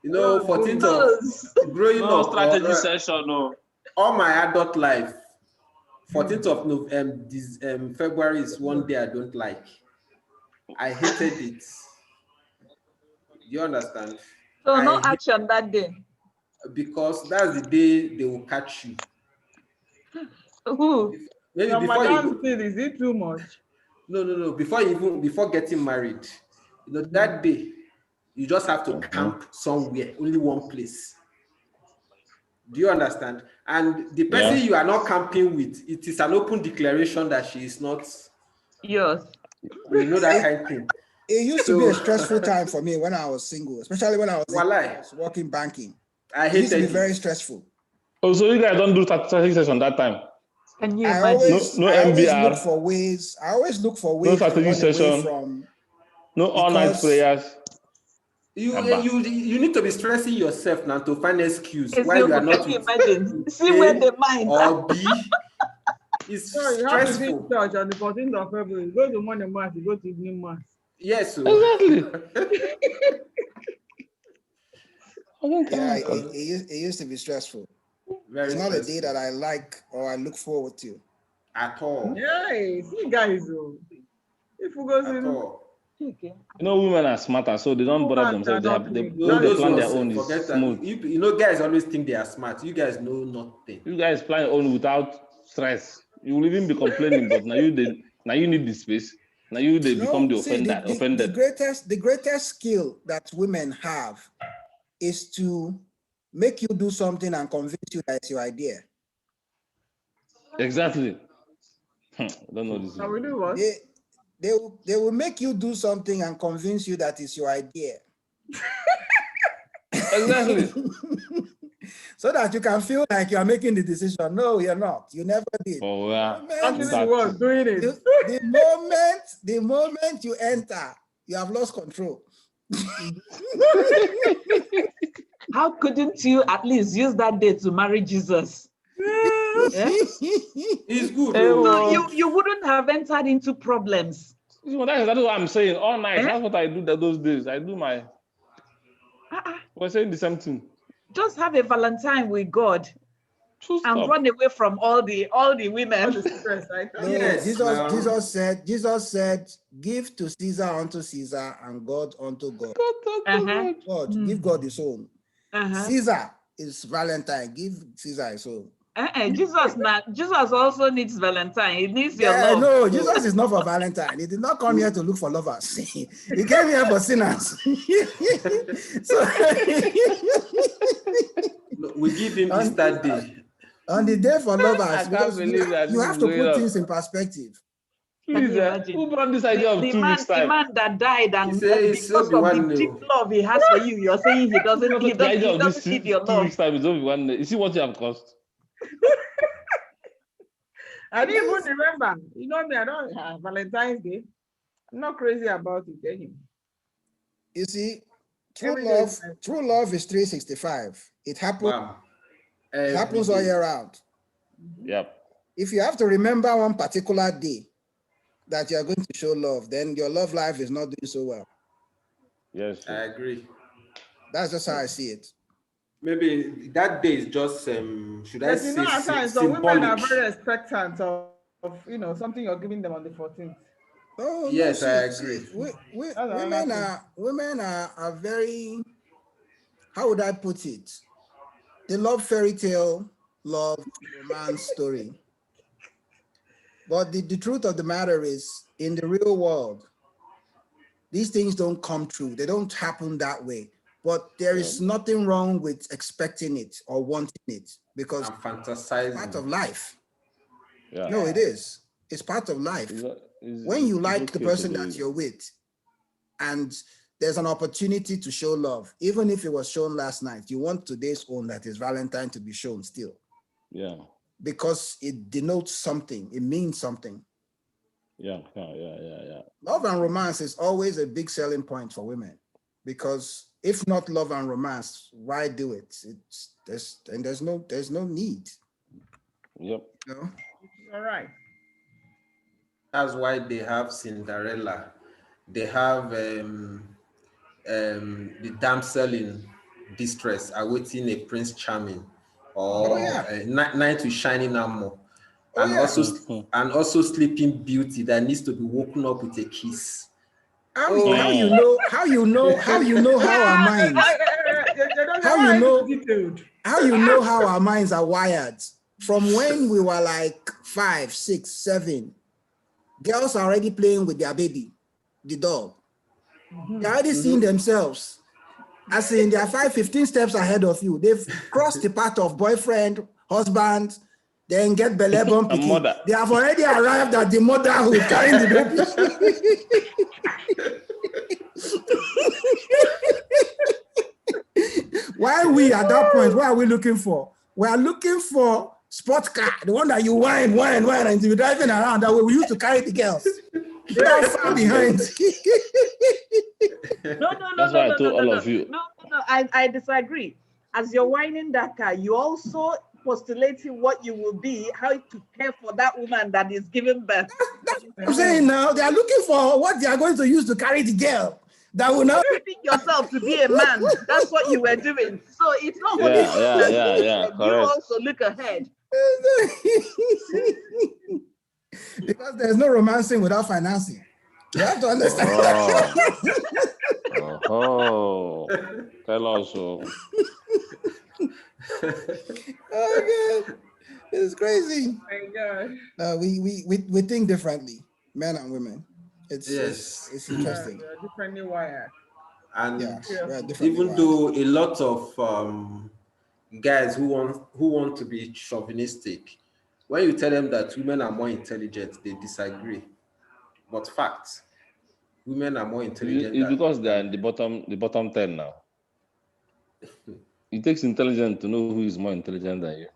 You know, 14th of growing No up, strategy session, no. all my adult life, 14th of November, February is one day I don't like. I hated it. Do you understand? So no action that day. Because that's the day they will catch you. Who? Maybe Your before madam you, said, is it too much? no. Before getting married, you know, that day you just have to camp somewhere, only one place. Do you understand? And the person you are not camping with, it is an open declaration that she is not Yours. You know that kind of thing. It used to be a stressful time for me when I was single, especially when I was working banking. I It used to hated be very stressful. Oh, so you guys don't do strategy session that time? Can you I imagine? always, No I always MBR. look for ways. I always look for No ways to strategy run away session. from. No all-night Because- prayers. You need to be stressing yourself now to find an excuse Yes, why you are not can you with imagine? See A where the mind or B. It's So you have to be in stressful. church on the 14th of February. Go to morning mass, you go to evening mass. Yes. So. Exactly. Yeah, it used to be stressful. Very It's not a stressful. day that I like or I look forward to. At all. Yeah, see guys, oh. If we go At in, all. You know, women are smarter, so they don't bother themselves. They plan their own. It's smooth. You know, guys always think they are smart. You guys know nothing. You guys plan your own without stress. You will even be complaining, but now you need the space. Now you they become the offended. The greatest skill that women have is to make you do something and convince you that it's your idea. Exactly. I don't know this. now we do what? They will make you do something and convince you that it's your idea. Exactly. So that you can feel like you are making the decision. No, you're not. You never did. Oh yeah. Actually, you was doing it. The moment you enter, you have lost control. How couldn't you at least use that day to marry Jesus? Yeah? It's good. No, you wouldn't have entered into problems. That's what I'm saying. All night. That's what I do those days. I do my. We're saying the same thing. Just have a Valentine with God and run away from all the women. All the stress, right? No, Yes, Jesus said, give to Caesar unto Caesar and God unto God. God, give God his own. Caesar is Valentine, give Caesar his own. Jesus also needs Valentine. He needs your love. No, Jesus is not for Valentine. He did not come here to look for lovers. He came here for sinners. So we give him Easter day. On the day for lovers, because you have to put up. things in perspective. Please, who brought this idea of 2 weeks time? The man that died and It's because of the deep love he has for you, you're saying he doesn't need your 2 love. weeks time is only 1 day. You see what you have cost? I didn't even remember. You know me, I don't have Valentine's Day. I'm not crazy about it anyway. You see, Every true love is 365. It happens. Wow. It happens all year round. Yep. If you have to remember one particular day that you are going to show love, then your love life is not doing so well. Yes. I agree. That's just how I see it. Maybe that day is just should I say at times, so symbolic. women are very expectant of something you're giving them on the 14th. Oh, yes, no, I agree. Women are very, how would I put it? They love fairy tale, love romance story. But the truth of the matter is, in the real world, these things don't come true. They don't happen that way. But there is nothing wrong with expecting it or wanting it because I'm fantasizing. it's part of life. Yeah. No, it is. It's part of life. When you like the person that you're with, and there's an opportunity to show love, even if it was shown last night. You want today's own, that is Valentine, to be shown still. Yeah. Because it denotes something. It means something. Yeah. Love and romance is always a big selling point for women, because if not love and romance, why do it? There's no need. Yep. You know? All right. That's why they have Cinderella. They have the damsel in distress awaiting a prince charming, or knight with shining armor, and also sleeping beauty that needs to be woken up with a kiss. How you know how our minds how you know how our minds are wired from when we were like 5, 6, 7. Girls are already playing with their baby, the dog. They're already seeing themselves. As in, they are 5, 15 steps ahead of you. They've crossed the path of boyfriend, husband, then get belly bump. They have already arrived at the motherhood carrying the baby. Why we at that point? What are we looking for? We are looking for sports car, the one that you whine, and you're driving around. That way we used to carry the girls. Not far behind. No. That's why I told all of you. No, I disagree. As you're whining that car, you also postulating what you will be, how to care for that woman that is giving birth. That's what I'm saying now. They are looking for what they are going to use to carry the girl. That will not pick yourself to be a man. That's what you were doing. So it's not what Yeah. you also look ahead. Because there's no romancing without financing. You have to understand. Tell us so. Oh God, it's crazy. My God. We think differently, men and women. It's interesting. They're differently wired. And Even though a lot of guys who want to be chauvinistic, when you tell them that women are more intelligent, they disagree. But facts, women are more intelligent. It's because they're in the bottom 10 now. It takes intelligence to know who is more intelligent than you.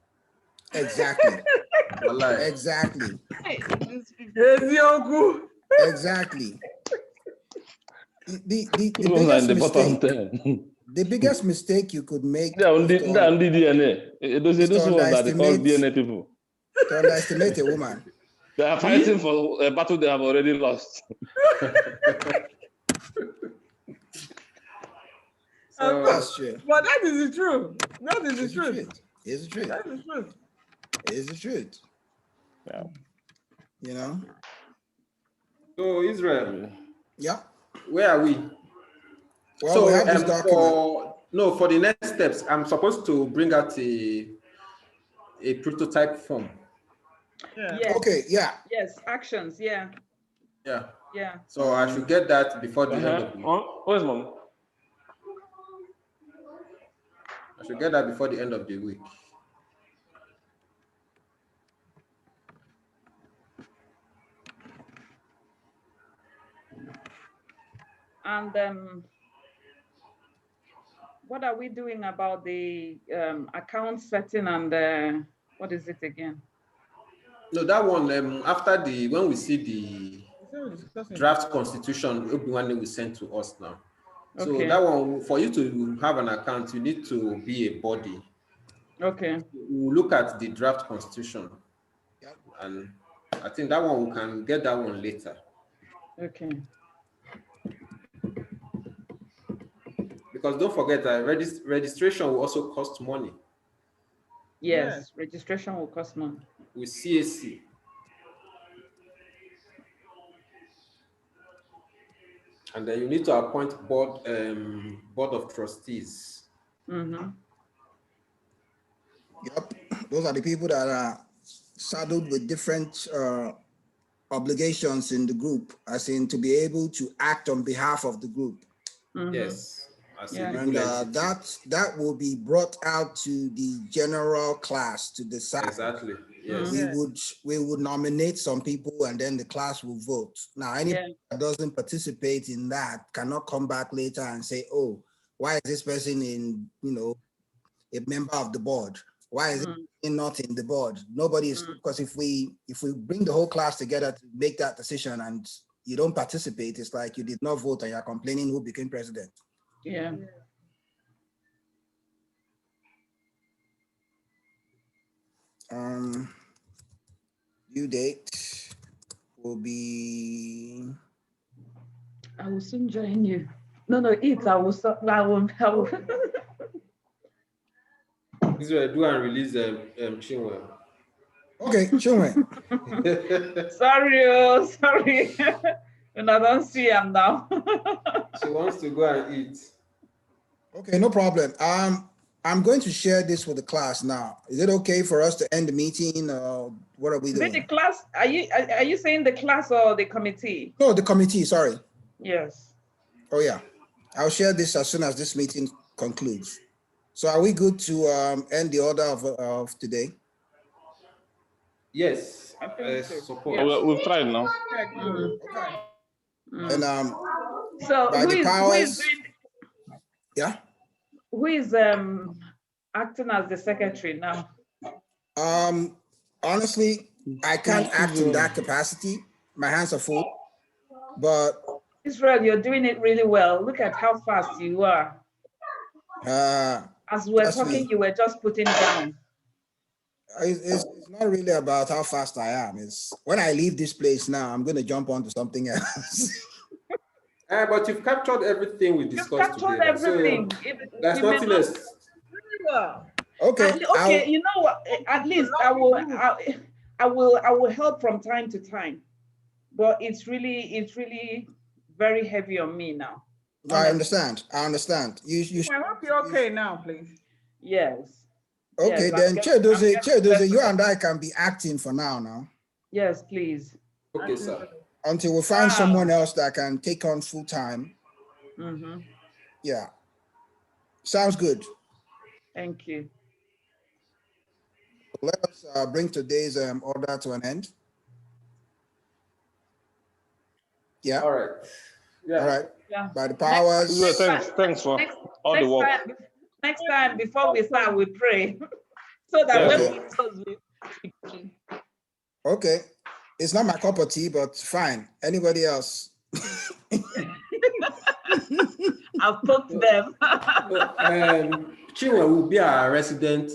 Exactly. Exactly. Exactly. The biggest mistake you could make is to underestimate a woman. They are fighting for a battle they have already lost. That's true. But that is the truth. That is the truth. It's the truth. That is the truth. It's the truth. Yeah. You know? So Israel. Yeah. Where are we? Well, so we have this document. For the next steps, I'm supposed to bring out a prototype form. Yeah. Yes. Okay, yeah. Yes, actions, yeah. Yeah. Yeah. So I should get that before the end of the week. Where's mom? I should get that before the end of the week. And what are we doing about the account setting and what is it again? No, that one, after when we see the draft constitution, one will send to us now. So Okay. that one, for you to have an account, you need to be a body. Okay. We'll look at the draft constitution. And I think that one, we can get that one later. Okay. Because don't forget that registration will also cost money. Yes, registration will cost money. With CAC. And then you need to appoint board of trustees. Mm-hmm. Yep, those are the people that are saddled with different obligations in the group, as in to be able to act on behalf of the group. Mm-hmm. Yes. as Yeah. a And legal entity. that will be brought out to the general class to decide. Exactly. Yes. Yeah. We would nominate some people and then the class will vote. Now, anybody that doesn't participate in that cannot come back later and say, oh, why is this person in, a member of the board? Why is it not in the board? Nobody is, because if we bring the whole class together to make that decision and you don't participate, it's like you did not vote and you're complaining who became president. Yeah. Due date will be. I will soon join you. No, eat. I will. Israel, do and release Chinwe. Okay, Chinwe. Sorry. And I don't see him now. She wants to go and eat. Okay, no problem. I'm going to share this with the class now. Is it okay for us to end the meeting? What are we Is it the doing? class? Are you saying the class or the committee? No, the committee, sorry. Yes. Oh yeah, I'll share this as soon as this meeting concludes. So are we good to end the order of today? Yes, I think so. support. Yes. We've tried now. And So by the powers, who is acting as the secretary now? Honestly, I can't act in that capacity. My hands are full, but Israel, you're doing it really well. Look at how fast you are. As we're talking, you were just putting down. It's not really about how fast I am. It's when I leave this place now, I'm going to jump onto something else. But you've captured everything we discussed Captured together. everything. So there's nothing else. Okay. Okay. You know what? At least I will help from time to time, but it's really very heavy on me now. I understand. You I hope you're okay now, please. Yes. Okay, yes, then Chedoze, you and I can be acting for now. Yes, please. Okay, sir. Until we find someone else that can take on full time. Yeah. Sounds good. Thank you. Let us bring today's order to an end. Yeah. All right. Yeah. All right. Yeah. By the powers. Thanks for all the work. Next time, before we start, we pray. So that when we close, we... Okay. It's not my cup of tea, but fine. Anybody else? I've poked them. Chinwe will be our resident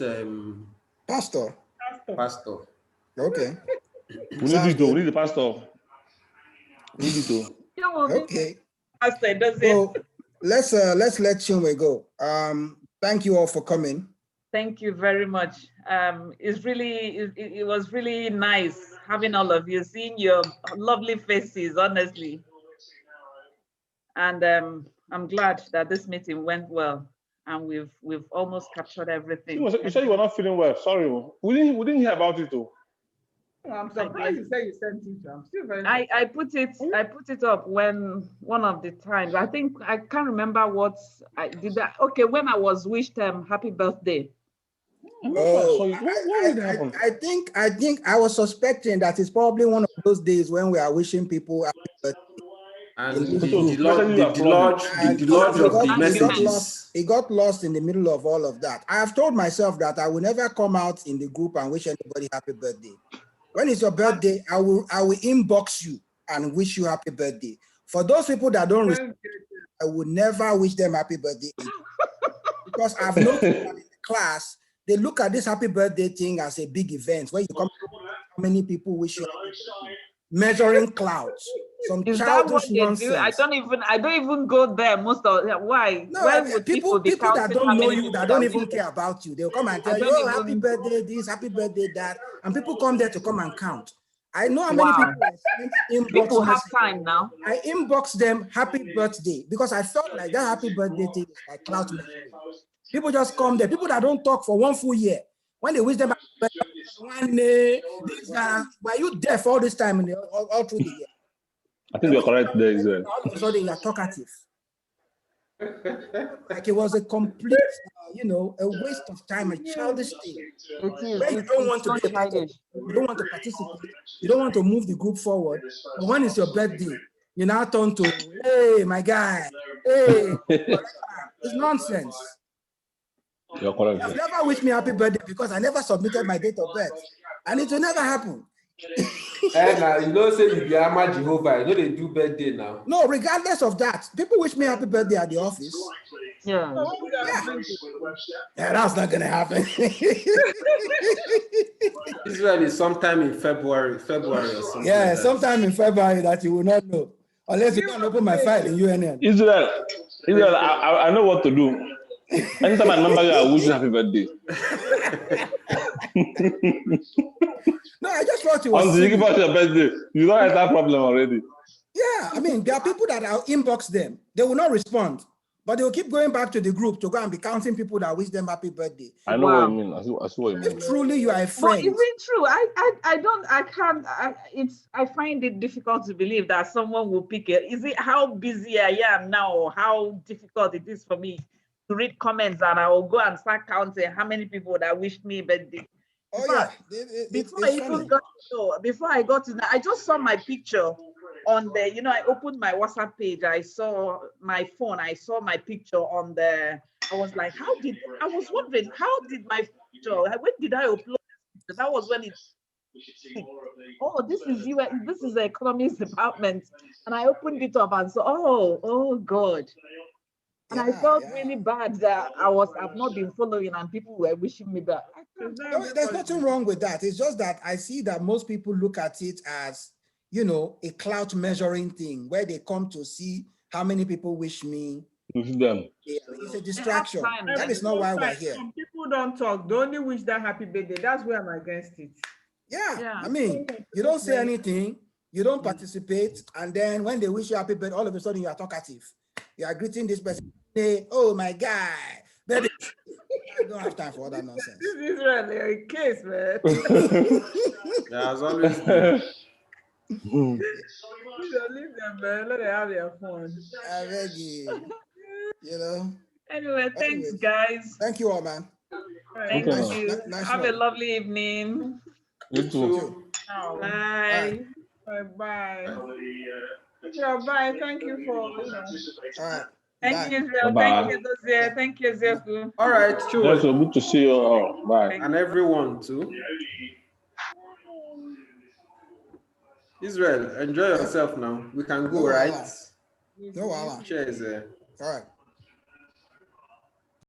pastor. Okay. We need the pastor. We need to. Okay. Pastor, does so let's let Chinwe go. Thank you all for coming. Thank you very much. It was really nice having all of you, seeing your lovely faces, honestly. And I'm glad that this meeting went well, and we've almost captured everything. You said you were not feeling well. Sorry, we didn't hear about it though. I'm surprised you say you sent it. I'm still very. I put it up when one of the times. I think I can't remember what I did. That okay when I was wished happy birthday. Oh, I think I was suspecting that it's probably one of those days when we are wishing people happy birthday. And the lodge of the messages. It got lost in the middle of all of that. I have told myself that I will never come out in the group and wish anybody happy birthday. When it's your birthday, I will inbox you and wish you happy birthday. For those people that don't respect, I would never wish them happy birthday. Because I've noticed that in the class, they look at this happy birthday thing as a big event where you come, how many people wish you happy birthday? Measuring clouds. Some childish nonsense. I don't even go there most of the why. No, why would people that don't know you, that don't even care about you, they'll come and tell you, oh, happy birthday this, happy birthday that, and people come there to come and count. I know how many people people have time now. I inbox them happy birthday because I felt like that happy birthday thing is like cloud measuring. People just come there. People that don't talk for 1 full year, when they wish them happy birthday, were you deaf all this time all through the year? I think you're correct there as well. So they are talkative. Like it was a complete, a waste of time, a childish thing. It is. When you don't want to be a part of it, you don't want to participate, you don't want to move the group forward. But when it's your birthday, you now turn to, hey, my guy, hey, it's nonsense. You're correct. You've never wished me happy birthday because I never submitted my date of birth, and it will never happen. And now you don't say you be Ama Jehovah, you know they do birthday now. No, regardless of that, people wish me happy birthday at the office. Yeah. Yeah, that's not gonna happen. Israel is sometime in February or something. Yeah, like that. sometime in February that you will not know. Unless you can open my file in UNN. Israel, I know what to do. Anytime I remember you, I wish you happy birthday. No, I just thought it was. Until you give us your birthday, you don't have that problem already. Yeah, I mean, there are people that I'll inbox them. They will not respond, but they will keep going back to the group to go and be counting people that wish them happy birthday. I know what you mean. I see what you mean. If truly you are a But friend. is it true? I find it difficult to believe that someone will pick it. Is it how busy I am now, or how difficult it is for me to read comments, and I will go and start counting how many people that wished me birthday? Oh yeah, Before I got to that, I just saw my picture on the, I opened my WhatsApp page, I saw my phone, I saw my picture on the, I was like, I was wondering, how did my picture, when did I upload this? That was when this is the economics department. And I opened it up and saw, oh God. And I felt really bad that I've not been following and people were wishing me back. No, there's nothing wrong with that. It's just that I see that most people look at it as, a clout measuring thing where they come to see how many people wish me. Them. Yeah, it's a distraction. That is not why we're here. Some people don't talk. They only wish that happy birthday. That's where I'm against it. Yeah, I mean, you don't say anything, you don't participate, and then when they wish you happy birthday, all of a sudden you are talkative. You are greeting this person. Say, oh my guy, baby. I don't have time for all that nonsense. This is really a case, man. Yeah, as always. Leave them, man. Let them have their fun. I beg you. Anyway, thanks, guys. Thank you all, man. Thank you. Nice Have one. a lovely evening. You too. Bye. Bye. Yeah, bye. Thank you for. All right. Thank you, Israel. Bye. Thank you, Dozier. Thank you, Zefu. All right, sure. Yeah, so good to see you all. Bye. And everyone too. Israel, enjoy yourself now. We can go, right? No, Cheers. all right.